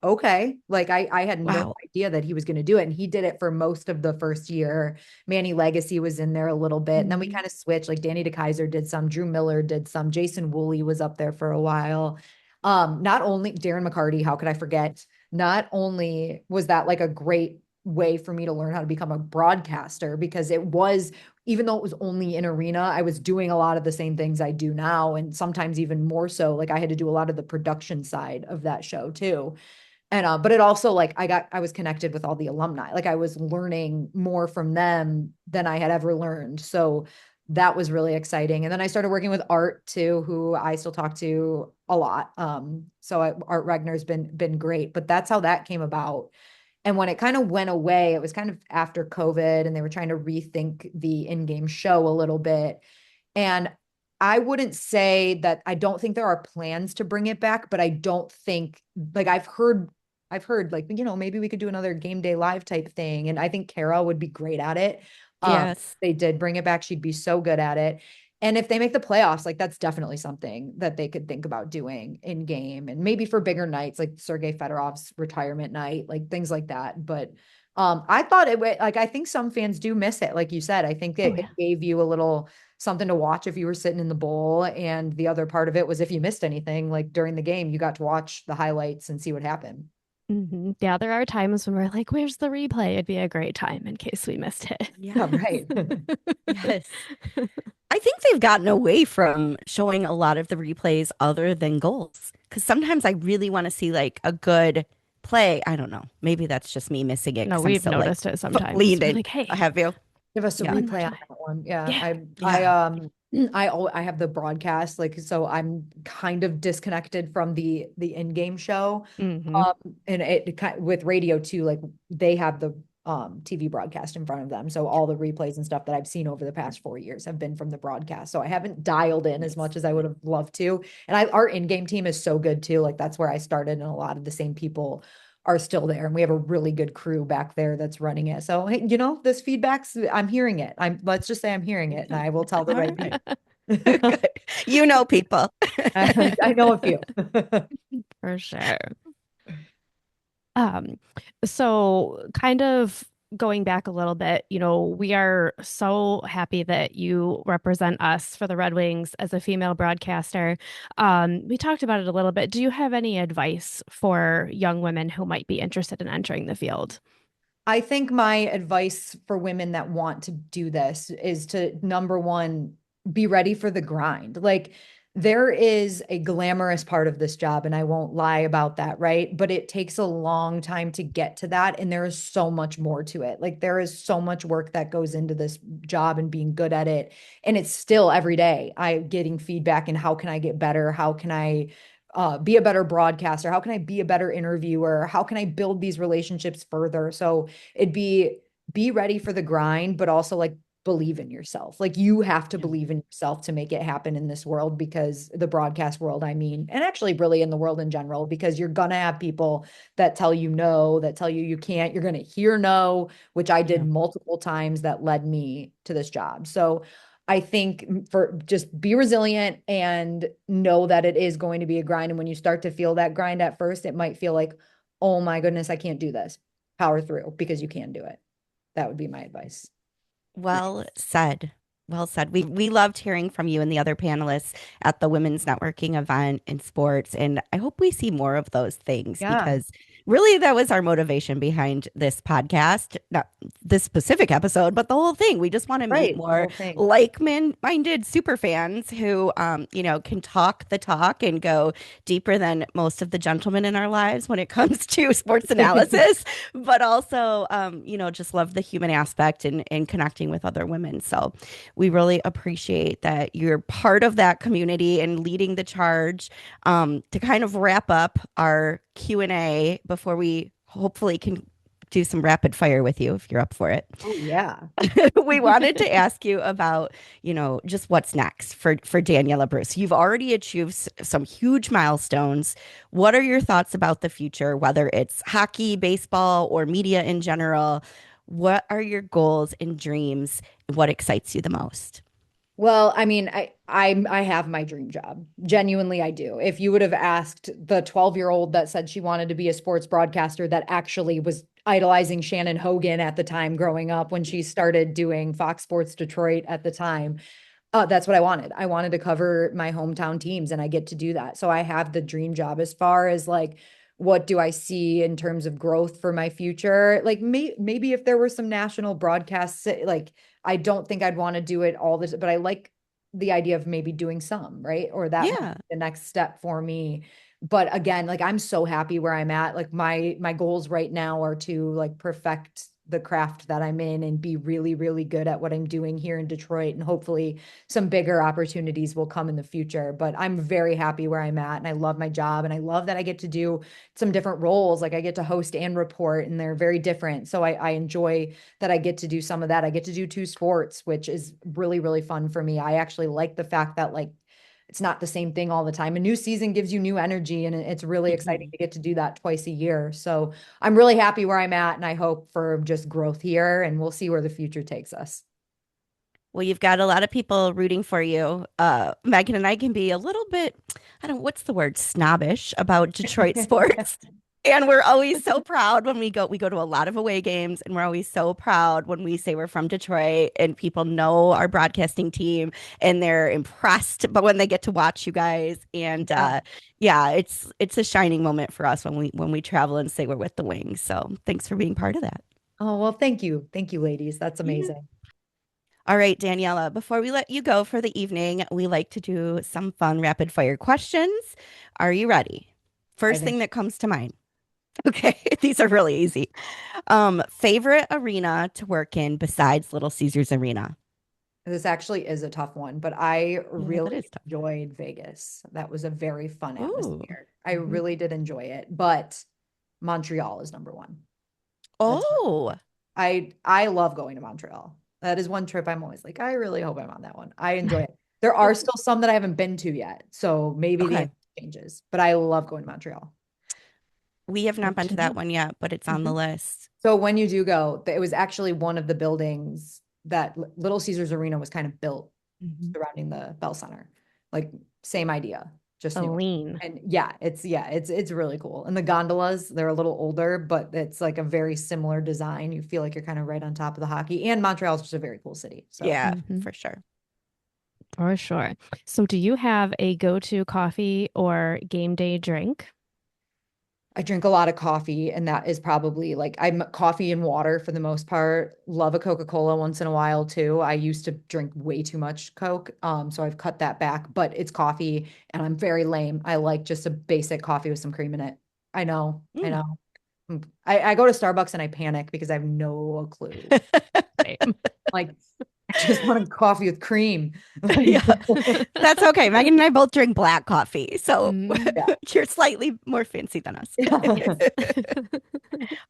okay. Like I had no Wow. idea that he was going to do it. And he did it for most of the first year. Manny Legacy was in there a little bit. And then we Mhm. kind of switched. Like Danny DeKaiser did some, Drew Miller did some, Jason Woolley was up there for a while. Not only Darren McCarty, how could I forget? Not only was that like a great way for me to learn how to become a broadcaster, because it was, even though it was only in arena, I was doing a lot of the same things I do now. And sometimes even more so, like I had to do a lot of the production side of that show too. And but it also, like, I was connected with all the alumni. Like I was learning more from them than I had ever learned. So that was really exciting. And then I started working with Art too, who I still talk to a lot. Art Regner's been great, but that's how that came about. And when it kind of went away, it was kind of after COVID and they were trying to rethink the in-game show a little bit. And I wouldn't say that I don't think there are plans to bring it back, but I don't think like I've heard like, maybe we could do another game day live type thing. And I think Kara would be great at it. Yes. They did bring it back. She'd be so good at it. And if they make the playoffs, like that's definitely something that they could think about doing in game and maybe for bigger nights, like Sergei Fedorov's retirement night, like things like that. But I thought it would like, I think some fans do miss it. Like you said, I think Oh it yeah. gave you a little something to watch if you were sitting in the bowl. And the other part of it was if you missed anything, like during the game, you got to watch the highlights and see what happened. Yeah, there are times when we're like, where's the replay? It'd be a great time in case we missed Yeah, right. it. Yes. I think they've gotten away from showing a lot of the replays other than goals. Because sometimes I really want to see like a good play. I don't know. Maybe that's just me missing it No, because I'm we've so like noticed it sometimes. leaned We're in. like, hey, Have you? Give us a Yeah. one more replay on time. that one. Yeah. Yeah. I have the broadcast, like, so I'm kind of disconnected from the in-game show. Hmm. And with radio too, like they have the TV broadcast in front of them. So all the replays and stuff that I've seen over the past 4 years have been from the broadcast. So I haven't dialed in as Nice. much as I would have loved to. And our in-game team is so good too. Like that's where I started, and a lot of the same people are still there. And we have a really good crew back there that's running it. So hey, this feedback's I'm hearing it. Let's just say I'm hearing it and I will tell the All right right. people. Good. You know people. I know a few. For sure. Um, so kind of going back a little bit, we are so happy that you represent us for the Red Wings as a female broadcaster. We talked about it a little bit. Do you have any advice for young women who might be interested in entering the field? I think my advice for women that want to do this is to number one, be ready for the grind. Like there is a glamorous part of this job, and I won't lie about that, right? But it takes a long time to get to that. And there is so much more to it. Like there is so much work that goes into this job and being good at it. And it's still every day I getting feedback and how can I get better? How can I be a better broadcaster? How can I be a better interviewer? How can I build these relationships further? So it'd be ready for the grind, but also like believe in yourself. Like you have to Yeah. believe in yourself to make it happen in this world, because the broadcast world, I mean, and actually really in the world in general, because you're gonna have people that tell you no, that tell you you can't. You're gonna hear no, which I Yeah. did multiple times that led me to this job. So I think for just be resilient and know that it is going to be a grind. And when you start to feel that grind at first, it might feel like, oh my goodness, I can't do this. Power through, because you can do it. That would be my advice. Well said. Well said. We loved hearing from you and the other panelists at the Women's Networking event in sports. And I hope we see more of those things Yeah, because really that was our motivation behind this podcast. Not this specific episode, but the whole thing. We just want to meet right. The more whole thing. like-minded super fans who can talk the talk and go deeper than most of the gentlemen in our lives when it comes to sports analysis, but also just love the human aspect and connecting with other women. So we really appreciate that you're part of that community and leading the charge. To kind of wrap up our Q&A before we hopefully can do some rapid fire with you if you're up for it. Oh yeah. We wanted to ask you about, just what's next for Daniella Bruce. You've already achieved some huge milestones. What are your thoughts about the future, whether it's hockey, baseball, or media in general? What are your goals and dreams? What excites you the most? Well, I mean, I have my dream job. Genuinely, I do. If you would have asked the 12-year-old that said she wanted to be a sports broadcaster that actually was idolizing Shannon Hogan at the time growing up when she started doing Fox Sports Detroit at the time, that's what I wanted. I wanted to cover my hometown teams, and I get to do that. So I have the dream job. As far as like, what do I see in terms of growth for my future? Like maybe if there were some national broadcasts, like I don't think I'd want to do it all this, but I like the idea of maybe doing some, right? Or that might Yeah. be the next step for me. But again, like I'm so happy where I'm at. Like my goals right now are to like perfect the craft that I'm in and be really, really good at what I'm doing here in Detroit. And hopefully some bigger opportunities will come in the future. But I'm very happy where I'm at and I love my job. And I love that I get to do some different roles. Like I get to host and report and they're very different. So I enjoy that I get to do some of that. I get to do two sports, which is really, really fun for me. I actually like the fact that like it's not the same thing all the time. A new season gives you new energy and it's really exciting to get to do that twice a year. So I'm really happy where I'm at and I hope for just growth here and we'll see where the future takes us. Well, you've got a lot of people rooting for you. Megan and I can be a little bit, I don't, what's the word, snobbish about Detroit sports. And we're always so proud when we go to a lot of away games, and we're always so proud when we say we're from Detroit and people know our broadcasting team and they're impressed. But when they get to watch you guys, and yeah, it's a shining moment for us when we travel and say we're with the Wings. So thanks for being part of that. Oh, well, thank you. Thank you, ladies. That's Yeah. amazing. All right, Daniela, before we let you go for the evening, we like to do some fun rapid fire questions. Are you ready? I First think thing that comes to mind. Okay, these are really easy. Favorite arena to work in besides Little Caesars Arena? this actually is a tough one, but I Yeah, that really is tough. enjoyed Vegas. That was a very fun Ooh. atmosphere. I Mhm. really did enjoy it, but Montreal is number one. That's Oh, I love going to Montreal. That is one trip I'm always like, I really hope I'm on that one. I enjoy it. There are still some that I haven't been to yet, so maybe the okay. answer changes, but I love going to Montreal. We have not Good been to to that know. one yet, but it's on the Mhm. list. So when you do go, it was actually one of the buildings that Little Caesars Arena was kind of built Mhm. surrounding the Bell Center. Like same idea, just newer. Celine. And it's really cool. And the gondolas, they're a little older, but it's like a very similar design. You feel like you're kind of right on top of the hockey. And Montreal's just a very cool city. So Yeah, Mhm. for sure. For sure. So, do you have a go-to coffee or game day drink? I drink a lot of coffee, and that is probably like I'm coffee and water for the most part. Love a Coca-Cola once in a while too. I used to drink way too much Coke, so I've cut that back, but it's coffee and I'm very lame. I like just a basic coffee with some cream in it. I Mm. know. I go to Starbucks and I panic because I have no clue. Same. Like, I just want a coffee with cream. Yeah, that's okay. Megan and I both drink black coffee, so Mm, Yeah. you're slightly more fancy than us. Yeah. yes.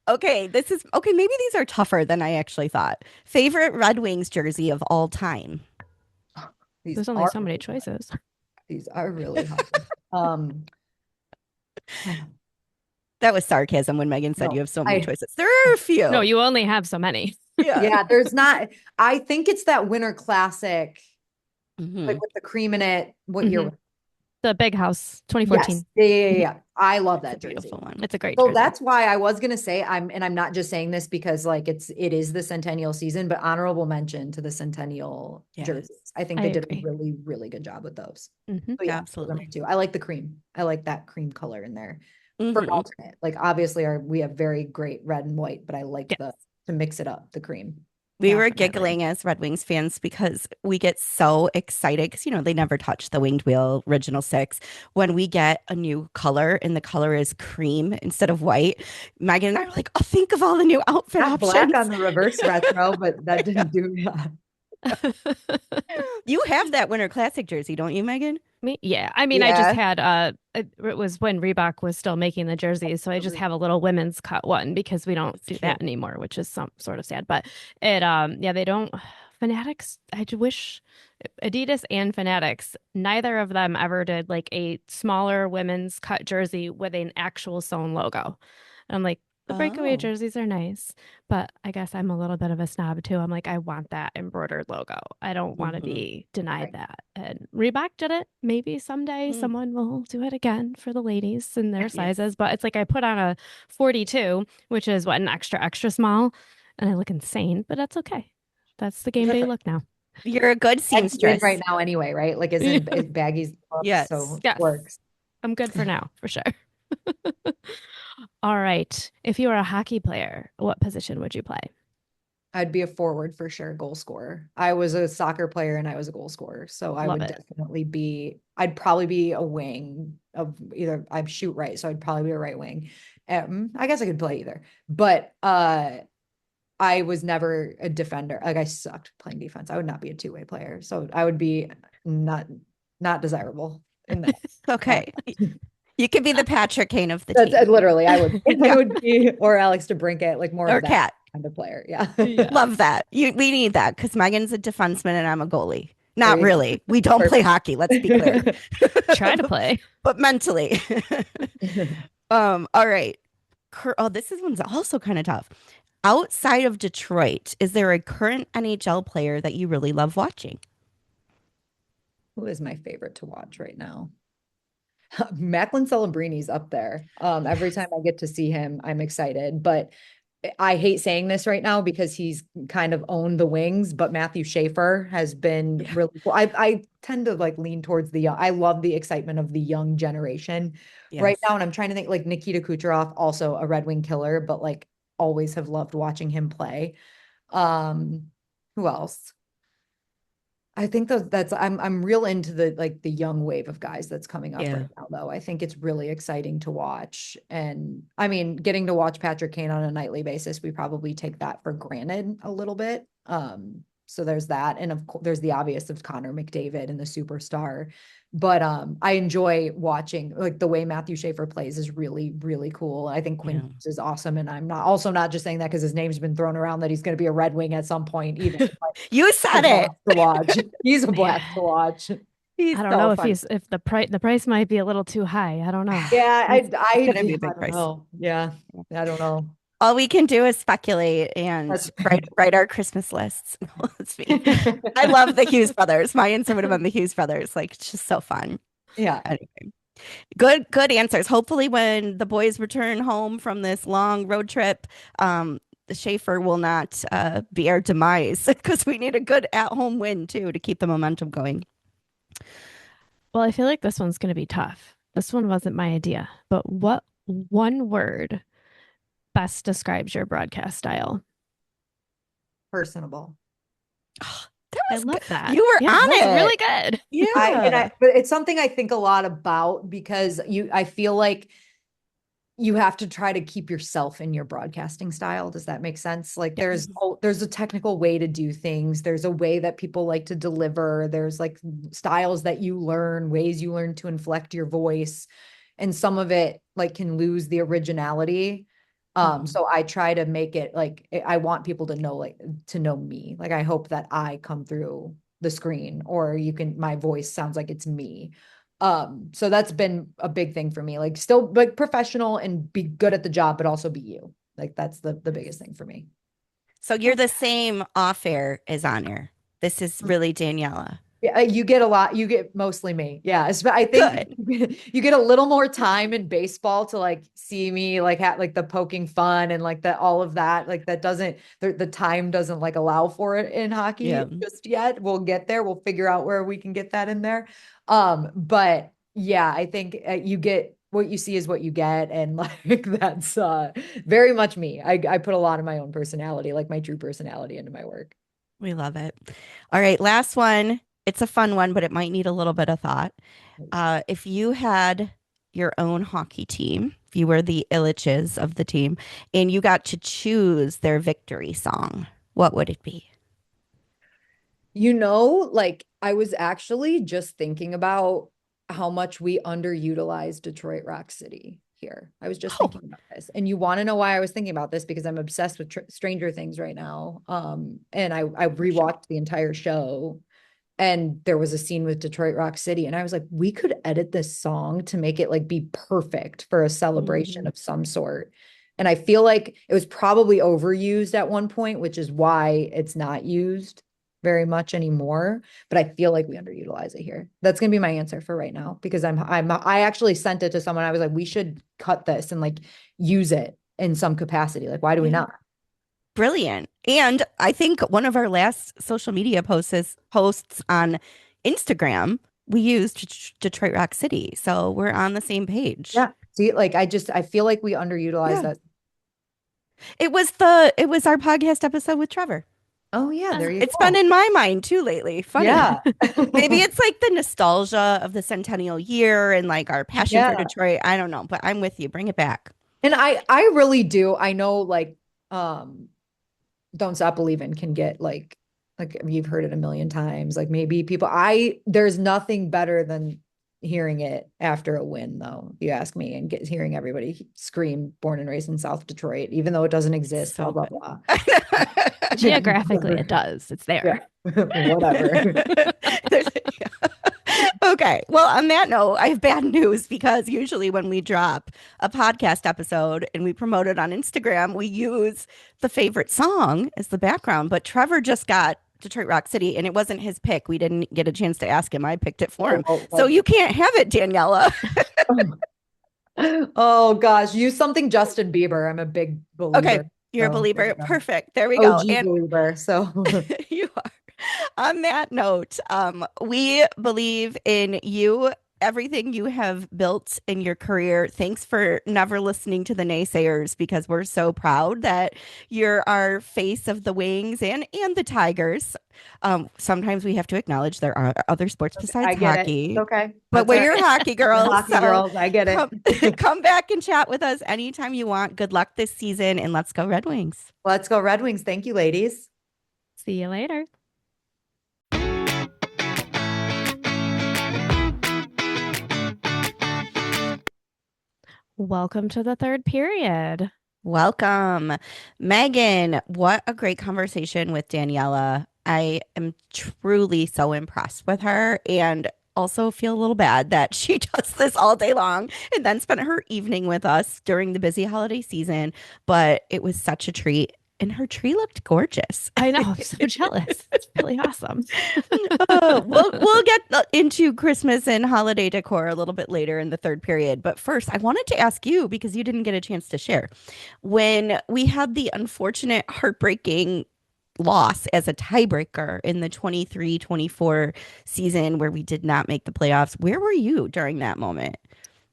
Okay, this is okay. Maybe these are tougher than I actually thought. Favorite Red Wings jersey of all time? These There's only are so many really hard. choices. These are really hard. Um, That was sarcasm when Megan said you no, have so many I choices. There are a No, few. you only have so many. Yeah. yeah, there's not. I think it's that Winter Classic, like Hmm. with the cream in it. What year Hmm. was it? The Big House Yes. 2014. Yeah. I love It's a that jersey. beautiful one. It's a great So jersey. that's why I was gonna say I'm not just saying this because like it is the centennial season, but honorable mention to the centennial Yes, jerseys. I think I they did a agree. really, really good job with those. Hmm. So yeah, those are my absolutely. two. I like the cream. I like that cream color in there for an Hmm. alternate. Like obviously we have very great red and white, but I like Yes, the to mix it up, the cream. We were definitely. giggling as Red Wings fans because we get so excited because, they never touch the winged wheel original six. When we get a new color and the color is cream instead of white, Megan and I are like, oh, think of all the new outfit Got black on options. the reverse retro, but that didn't do that. You have that Winter Classic jersey, don't you, Megan? Yeah. I mean, I just Yeah. had it was when Reebok was still making the jerseys, so I just have a little women's cut one because we don't That's do cute. that anymore, which is some sort of sad. But it yeah, they don't Fanatics, wish Adidas and Fanatics, neither of them ever did like a smaller women's cut jersey with an actual sewn logo. And I'm like, the breakaway Oh. jerseys are nice, but I guess I'm a little bit of a snob too. I'm like, I want that embroidered logo. I don't want to Hmm. be denied Right. that. And Reebok did it. Maybe someday Mm. someone will do it again for the ladies in their Yes. sizes. But it's like I put on a 42, which is what, an extra, extra small, and I look insane, but that's okay. That's the game day look now. You're a good That's in right seamstress. now anyway, right? Like isn't baggies looks, so Yes. it Yes, works. I'm good for now, for sure. All right. If you were a hockey player, what position would you play? I'd be a forward for sure, goal scorer. I was a soccer player and I was a goal scorer. So I Love would it. definitely I'd probably be a wing of either I shoot right. So I'd probably be a right wing. I guess I could play either, but I was never a defender. Like I sucked playing defense. I would not be a two-way player. So I would be not desirable in that. Uh, Okay. You could be the Patrick Kane of the that's team. literally I would I Yeah. would be or Alex DeBrincat, like more Or of that Cat. kind of player. Yeah. Yeah. Love that. We need that because Megan's a defenseman and I'm a goalie. There Not you go. really. We don't play hockey. Let's be clear. Perfect. Try to play. But mentally. All right. Oh, one's also kind of tough. Outside of Detroit, is there a current NHL player that you really love watching? Who is my favorite to watch right now? Macklin Celebrini's up there. Every time I get to see him, I'm excited. But I hate saying this right now because he's kind of owned the wings, but Matthew Schaefer has been Yeah. really cool. I tend to like lean towards the young. I love the excitement of the young generation right Yes. now. And I'm trying to think like Nikita Kucherov, also a Red Wing killer, but like always have loved watching him play. Who else? I think that's I'm real into the like the young wave of guys that's coming up Yeah. right now though. I think it's really exciting to watch. And I mean, getting to watch Patrick Kane on a nightly basis, we probably take that for granted a little bit. So there's that. And of course there's the obvious of Connor McDavid and the superstar. But I enjoy watching like the way Matthew Schaefer plays is really, really cool. I think Quinn Yeah. Hughes is awesome. And I'm not just saying that because his name's been thrown around that he's going to be a Red Wing at some point either. You A said it. blast to watch. He's a blast to Man. watch. He's I don't so know fun. if the price might be a little too high. I don't know. Yeah, It's gonna be a I big don't price. know. Yeah, I don't know. All we can do is speculate and That's write our Christmas lists. Let's be. I love the Hughes brothers. My answer would have been the Hughes brothers. Like it's just so fun. yeah. Anyway, good answers. Hopefully, when the boys return home from this long road trip, the Schaefer will not be our demise because we need a good at-home win too to keep the momentum going. Well, I feel like this one's going to be tough. This one wasn't my idea, but what one word best describes your broadcast style? Personable. That I was good. love that. You were Yeah, on that was it. really good. Yeah. But it's something I think a lot about because I feel like you have to try to keep yourself in your broadcasting style. Does that make sense? Like Yes. there's a technical way to do things. There's a way that people like to deliver. There's like styles that you learn, ways you learn to inflect your voice. And some of it like can lose the originality. Mhm. So I try to make it like I want people to know to know me. Like I hope that I come through the screen or my voice sounds like it's me. So that's been a big thing for me. Like still like professional and be good at the job, but also be you. Like that's the biggest thing for me. So you're the same off air as on air. This is really Daniela. Yeah, you get a lot. You get mostly me. Yeah, I think Good. you get a little more time in baseball to like see me like like the poking fun and like all of that. Like that doesn't the time doesn't like allow for it in hockey Yeah. just yet. We'll get there. We'll figure out where we can get that in there. But yeah, I think you get what you see is what you get, and like that's very much me. I put a lot of my own personality, like my true personality, into my work. We love it. All right, last one. It's a fun one, but it might need a little bit of thought. If you had your own hockey team, if you were the Illiches of the team, and you got to choose their victory song, what would it be? Like I was actually just thinking about how much we underutilize Detroit Rock City here. I was just Oh, thinking about this. And you want to know why I was thinking about this because I'm obsessed with Stranger Things right now. And I rewatched the entire show and there was a scene with Detroit Rock City and I was like, we could edit this song to make it like be perfect for a celebration mm, of some sort. And I feel like it was probably overused at one point, which is why it's not used very much anymore. But I feel like we underutilize it here. That's gonna be my answer for right now because I actually sent it to someone. I was like, we should cut this and like use it in some capacity. Like, why do we yeah. not? Brilliant. And I think one of our last social media posts on Instagram, we used Detroit Rock City. So we're on the same page. Yeah. See, like I feel like we underutilize Yeah. that. It was our podcast episode with Trevor. Oh yeah, there you It's go. been in my mind too lately. Funny. Yeah. Maybe it's like the nostalgia of the centennial year and like our passion for Yeah. Detroit. I don't know, but I'm with you. Bring it back. And I really do. I know like Don't Stop Believin' can get like you've heard it a million times. Like maybe people I there's nothing better than hearing it after a win though, if you ask me, and hearing everybody scream Born and Raised in South Detroit, even though it doesn't exist, blah So blah good. blah. Geographically, it does. It's Yeah. there. Whatever. Okay. Well, on that note, I have bad news because usually when we drop a podcast episode and we promote it on Instagram, we use the favorite song as the background. But Trevor just got Detroit Rock City and it wasn't his pick. We didn't get a chance to ask him. I picked it for him. So you can't have it, Daniella. Oh gosh, use something Justin Bieber. I'm a big Okay. believer. You're a So there believer. you go. Perfect. There we go. OG And believer. So you are. On that note, we believe in you, everything you have built in your career. Thanks for never listening to the naysayers because we're so proud that you're our face of the Wings and the Tigers. Sometimes we have to acknowledge there are other sports besides I get it. It's hockey. okay. But That's we're all your right. hockey girls. Hockey So girls, I get come, it. come back and chat with us anytime you want. Good luck this season and let's go Red Wings. Let's go Red Wings. Thank you, ladies. See you later. Welcome to the third period. Welcome. Megan, what a great conversation with Daniella. I am truly so impressed with her and also feel a little bad that she does this all day long and then spent her evening with us during the busy holiday season. But it was such a treat. And her tree looked gorgeous. I know. I'm so jealous. It's really awesome. We'll get into Christmas and holiday decor a little bit later in the third period. But first, I wanted to ask you because you didn't get a chance to share. When we had the unfortunate, heartbreaking loss as a tiebreaker in the 23-24 season where we did not make the playoffs, where were you during that moment?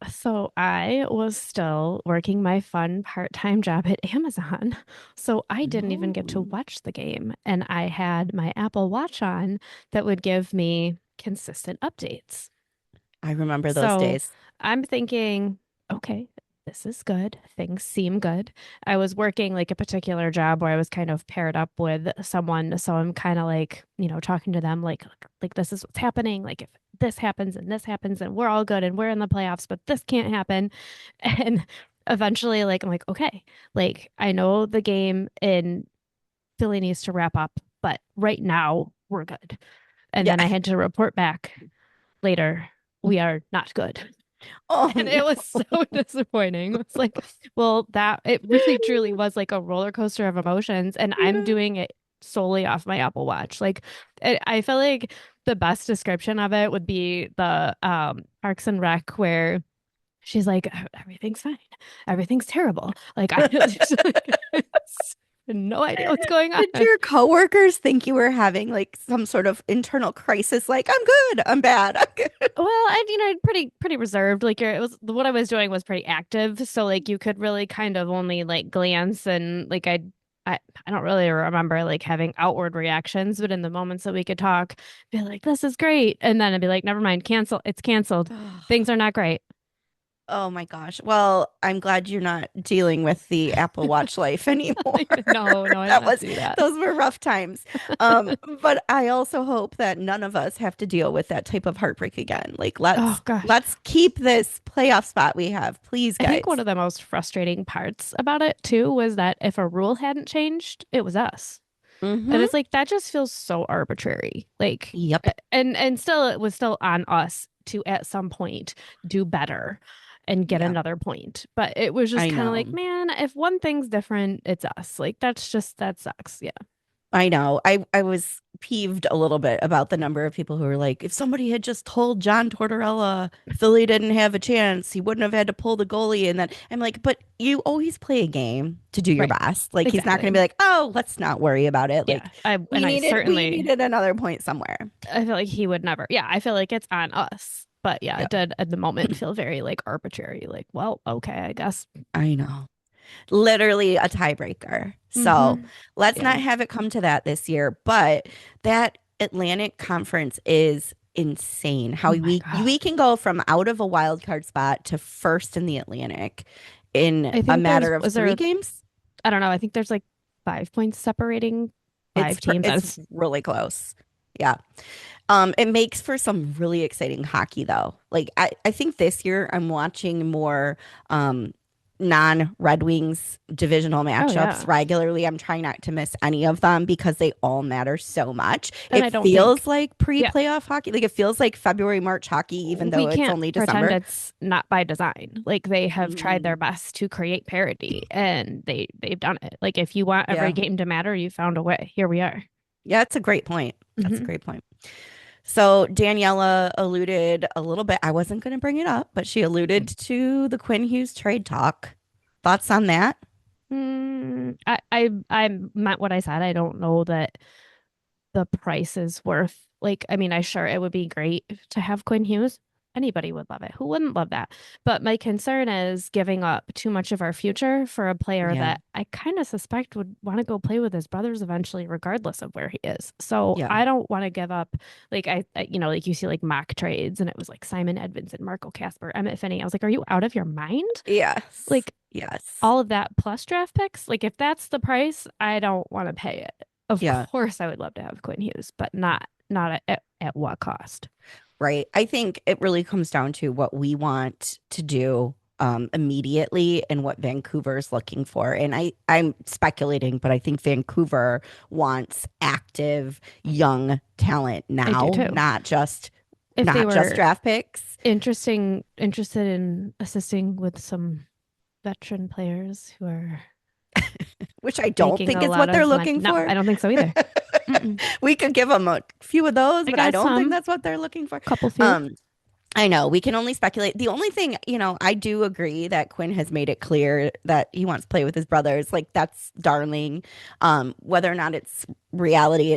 So I was still working my fun part-time job at Amazon. So I didn't even get to No. watch the game. And I had my Apple Watch on that would give me consistent updates. I remember those So days. I'm thinking, okay, this is good. Things seem good. I was working like a particular job where I was kind of paired up with someone. So I'm kind of like, talking to them like this is what's happening. Like if this happens and we're all good and we're in the playoffs, but this can't happen. And eventually, like, I'm like, okay, like I know the game in Philly needs to wrap up, but right now we're good. And Yeah. then I had to report back later, we are not good. Oh, And it was so disappointing. It's like, well, it really truly was like a roller coaster of emotions. And I'm doing it solely off my Apple Watch. Like, I feel like the best description of it would be the Parks and Rec where she's like, everything's fine. Everything's terrible. Like, I just no idea what's going on. Did your coworkers think you were having like some sort of internal crisis? Like, I'm good, I'm bad, I'm good. Well, pretty reserved. Like it was what I was doing was pretty active, so like you could really kind of only like glance and like I don't really remember like having outward reactions, but in the moments that we could talk, be like, "This is great," and then I'd be like, "Never mind, cancel. It's canceled. Things are not great." Oh my gosh. Well, I'm glad you're not dealing with the Apple Watch life anymore. No, I That don't was do that. those were rough times. But I also hope that none of us have to deal with that type of heartbreak again. Like Oh gosh. let's keep this playoff spot we have, please, I guys. think one of the most frustrating parts about it too was that if a rule hadn't changed, it was us. And Mhm. it's like that just feels so arbitrary. Like Yep. and still it was still on us to at some point do better and get Yeah, another point. But it was just I kind of like, know. man, if one thing's different, it's us. Like that sucks. Yeah. I know. I was peeved a little bit about the number of people who were like, if somebody had just told John Tortorella Philly didn't have a chance, he wouldn't have had to pull the goalie. And then I'm like, but you always play a game to do your Right. best. Like he's not Exactly. going to be like, oh, let's not worry about it. Like Yeah. I we certainly needed another point somewhere. I feel like he would never. Yeah, I feel like it's on us. But yeah, Yeah, it did at the moment feel very like arbitrary. Like, well, okay, I guess. I know. Literally a tiebreaker. So Mm-hmm. let's Yeah. not have it come to that this year. But that Atlantic Conference is insane. How Oh my we God. can go from out of a wild card spot to first in the Atlantic in I a think matter of was three there games. I don't know. I think there's like 5 points separating It's 5 teams. it's That's really close. Yeah. It makes for some really exciting hockey though. Like I think this year I'm watching more um non-Red Wings divisional oh matchups yeah. regularly. I'm trying not to miss any of them because they all matter so much. And It I don't think, feels like yeah, pre-playoff hockey. Like it feels like February, March hockey, even though we it's can't only pretend December. it's not by design. Like they have tried their Mm, best to create parity and they've done it. Like if you want every yeah. game to matter, you found a way. Here we are. Yeah, it's a great point. That's a Hmm. great point. So Daniela alluded a little bit. I wasn't going to bring it up, but she alluded to the Quinn Hughes trade talk. Thoughts on that? I meant what I said. I don't know that the price is worth like I mean, I sure it would be great to have Quinn Hughes. Anybody would love it. Who wouldn't love that? But my concern is giving up too much of our future for a player Yeah. that I kind of suspect would want to go play with his brothers eventually, regardless of where he is. So Yeah. I don't want to give up like like you see like mock trades and it was like Simon Edvinson, Marco Casper, Emmett Finney. I was like, are you out of your mind? Yes. Like Yes. all of that plus draft picks, like if that's the price, I don't want to pay it. Of Yeah. course, I would love to have Quinn Hughes, but not at what cost? Right. I think it really comes down to what we want to do immediately and what Vancouver is looking for. And I'm speculating, but I think Vancouver wants active young talent I do now, too. If they not just were draft picks, interested in assisting with some veteran players who are which I don't making think a is lot what they're of money. looking No, for. I don't think so either. Mm-mm. We could give them a few of those, I but I got don't think some, that's what they're looking for. couple few. Um, I know we can only speculate. The only thing, I do agree that Quinn has made it clear that he wants to play with his brothers. Like that's darling. Whether or not it's reality,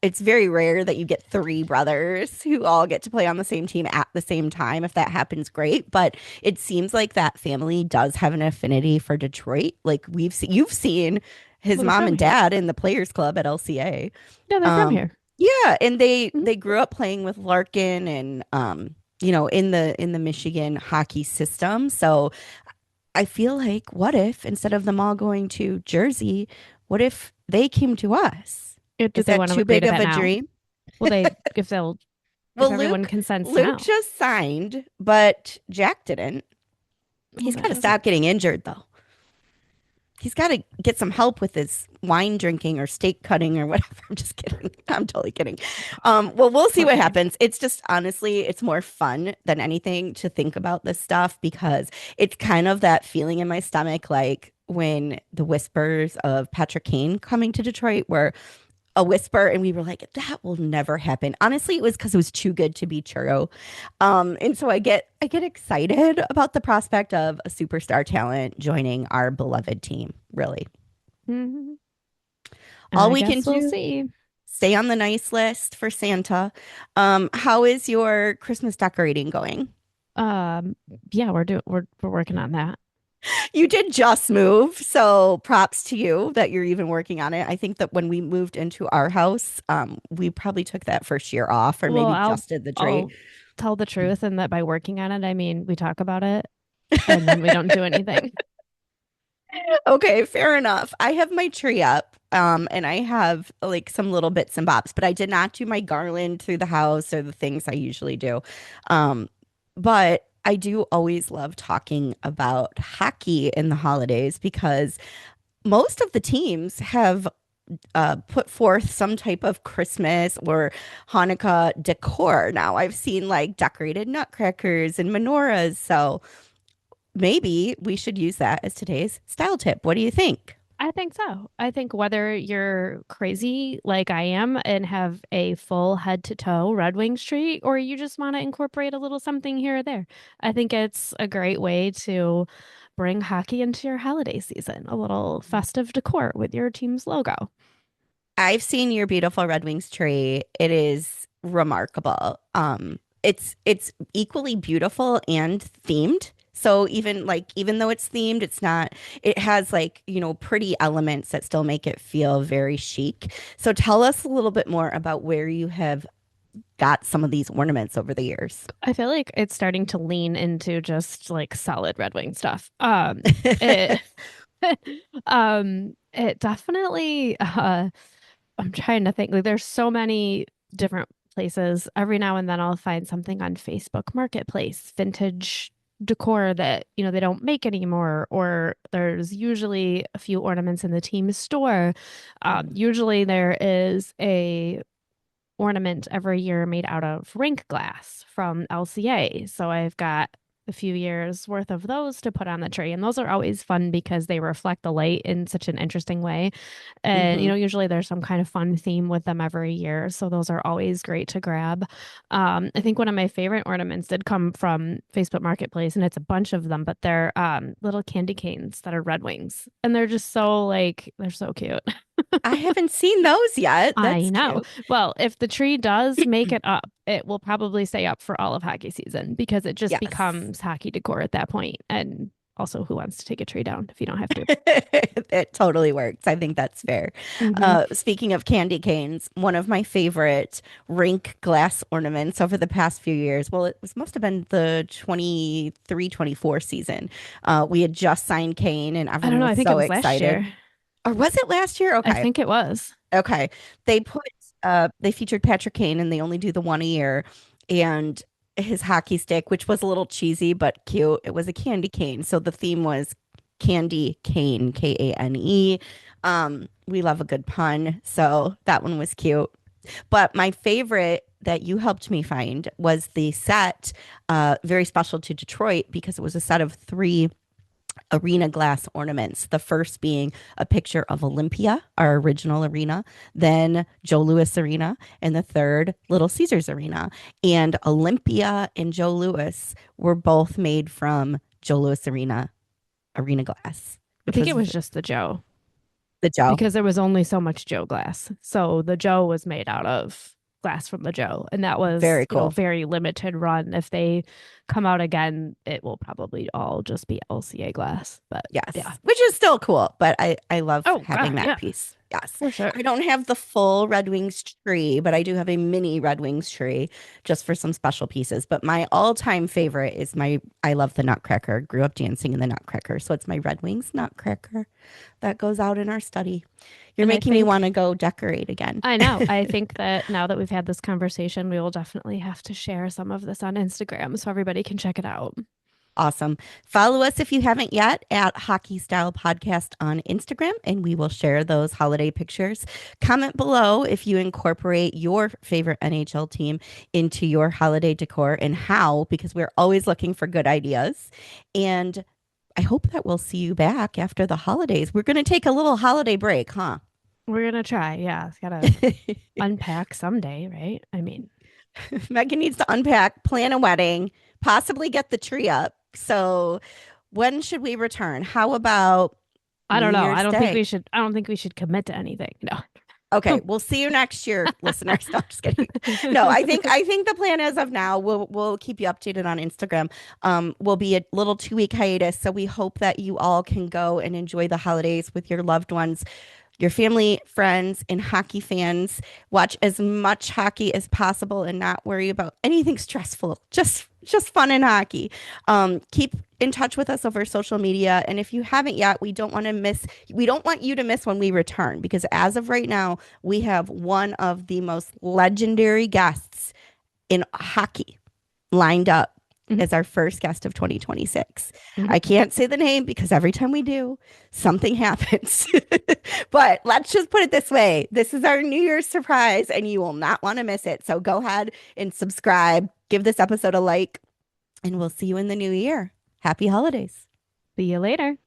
it's very rare that you get three brothers who all get to play on the same team at the same time. If that happens, great. But it seems like that family does have an affinity for Detroit. Like you've seen his Well, they're mom from and here. dad in the Players Club at LCA. Yeah, they're from Um, here. yeah, and they Mhm. they grew up playing with Larkin and in the Michigan hockey system. So I feel like what if instead of them all going to Jersey, what if they came to us? Do Is they that want to too agree big to of that a now? dream? Will they if Well, everyone consents Luke now? just signed, but Jack didn't. Well, He's got that to doesn't. stop getting injured though. He's got to get some help with his wine drinking or steak cutting or whatever. I'm just kidding. I'm totally kidding. Well, we'll see Poor what guy. happens. It's just honestly, it's more fun than anything to think about this stuff because it's kind of that feeling in my stomach, like when the whispers of Patrick Kane coming to Detroit were a whisper, and we were like, that will never happen. Honestly, it was because it was too good to be true. And so I get excited about the prospect of a superstar talent joining our beloved team, really. Mhm. All I we can guess we'll do, see. stay on the nice list for Santa. How is your Christmas decorating going? Um, yeah, we're working on that. You did just move, so props to you that you're even working on it. I think that when we moved into our house, we probably took that first year off or Well, maybe just did the tree. I'll tell the truth, and that by working on it, I mean we talk about it and then we don't do anything. Okay, fair enough. I have my tree up, and I have like some little bits and bobs, but I did not do my garland through the house or the things I usually do. But I do always love talking about hockey in the holidays because most of the teams have put forth some type of Christmas or Hanukkah decor. Now I've seen like decorated nutcrackers and menorahs, so maybe we should use that as today's style tip. What do you think? I think so. I think whether you're crazy like I am and have a full head to toe Red Wings tree, or you just want to incorporate a little something here or there, I think it's a great way to bring hockey into your holiday season, a little festive decor with your team's logo. I've seen your beautiful Red Wings tree. It is remarkable. It's equally beautiful and themed. So even though it's themed, it's not, it has like, pretty elements that still make it feel very chic. So tell us a little bit more about where you have got some of these ornaments over the years. I feel like it's starting to lean into just like solid Red Wing stuff. It, It definitely I'm trying to think. Like there's so many different places. Every now and then I'll find something on Facebook Marketplace, vintage decor that, they don't make anymore, or there's usually a few ornaments in the team store. Usually there is a ornament every year made out of rink glass from LCA. So I've got a few years worth of those to put on the tree. And those are always fun because they reflect the light in such an interesting way. And, Hmm. usually there's some kind of fun theme with them every year. So those are always great to grab. I think one of my favorite ornaments did come from Facebook Marketplace, and it's a bunch of them, but they're little candy canes that are Red Wings. And they're just so they're so cute. I haven't seen those yet. I That's know. cute. Well, if the tree does make it up, it will probably stay up for all of hockey season because it just Yes. becomes hockey decor at that point. And also, who wants to take a tree down if you don't have to? It totally works. I think that's fair. Hmm. Speaking of candy canes, one of my favorite rink glass ornaments over the past few years, well, must have been the 23-24 season. We had just signed Kane and I don't everyone know. was I think it so was last excited. year. Or was it last year? I Okay. think it was. Okay. They put they featured Patrick Kane and they only do the one a year. And his hockey stick, which was a little cheesy but cute, it was a candy cane. So the theme was candy cane, Kane. We love a good pun. So that one was cute. But my favorite that you helped me find was the set, very special to Detroit because it was a set of three arena glass ornaments. The first being a picture of Olympia, our original arena, then Joe Louis Arena, and the third, Little Caesars Arena. And Olympia and Joe Louis were both made from Joe Louis arena glass, I which think it was was just the Joe the Joe. because there was only so much Joe glass. So the Joe was made out of glass from the Joe. And that was, Very cool. very limited run. If they come out again, it will probably all just be LCA glass. But yeah. Yes, which is still cool, but I love Oh, having God. that Yeah, piece. Yes. for sure. I don't have the full Red Wings tree, but I do have a mini Red Wings tree just for some special pieces. But my all-time favorite is I love the Nutcracker. Grew up dancing in the Nutcracker, so it's my Red Wings Nutcracker that goes out in our study. You're And I making me want think to go decorate again. I know. I think that now that we've had this conversation, we will definitely have to share some of this on Instagram so everybody can check it out. Awesome. Follow us if you haven't yet at Hockey Style Podcast on Instagram, and we will share those holiday pictures. Comment below if you incorporate your favorite NHL team into your holiday decor and how, because we're always looking for good ideas. And I hope that we'll see you back after the holidays. We're going to take a little holiday break, huh? We're gonna try. Yeah, gotta unpack someday, right? I mean, Megan needs to unpack, plan a wedding, possibly get the tree up. So, when should we return? How about I New don't know. I Year's don't think Day? we should. I don't think we should commit to anything. Okay, No. we'll see you next year, listeners. No, I'm just kidding. No, I think the plan as of now, we'll keep you updated on Instagram. Will be a little 2 week hiatus, so we hope that you all can go and enjoy the holidays with your loved ones, your family, friends, and hockey fans. Watch as much hockey as possible and not worry about anything stressful. Just fun and hockey. Keep in touch with us over social media. And if you haven't yet, we don't want you to miss when we return because as of right now, we have one of the most legendary guests in hockey lined up Mhm, as our first guest of 2026. mhm. I can't say the name because every time we do, something happens. But let's just put it this way. This is our New Year's surprise, and you will not want to miss it. So go ahead and subscribe, give this episode a like, and we'll see you in the new year. Happy holidays. See you later.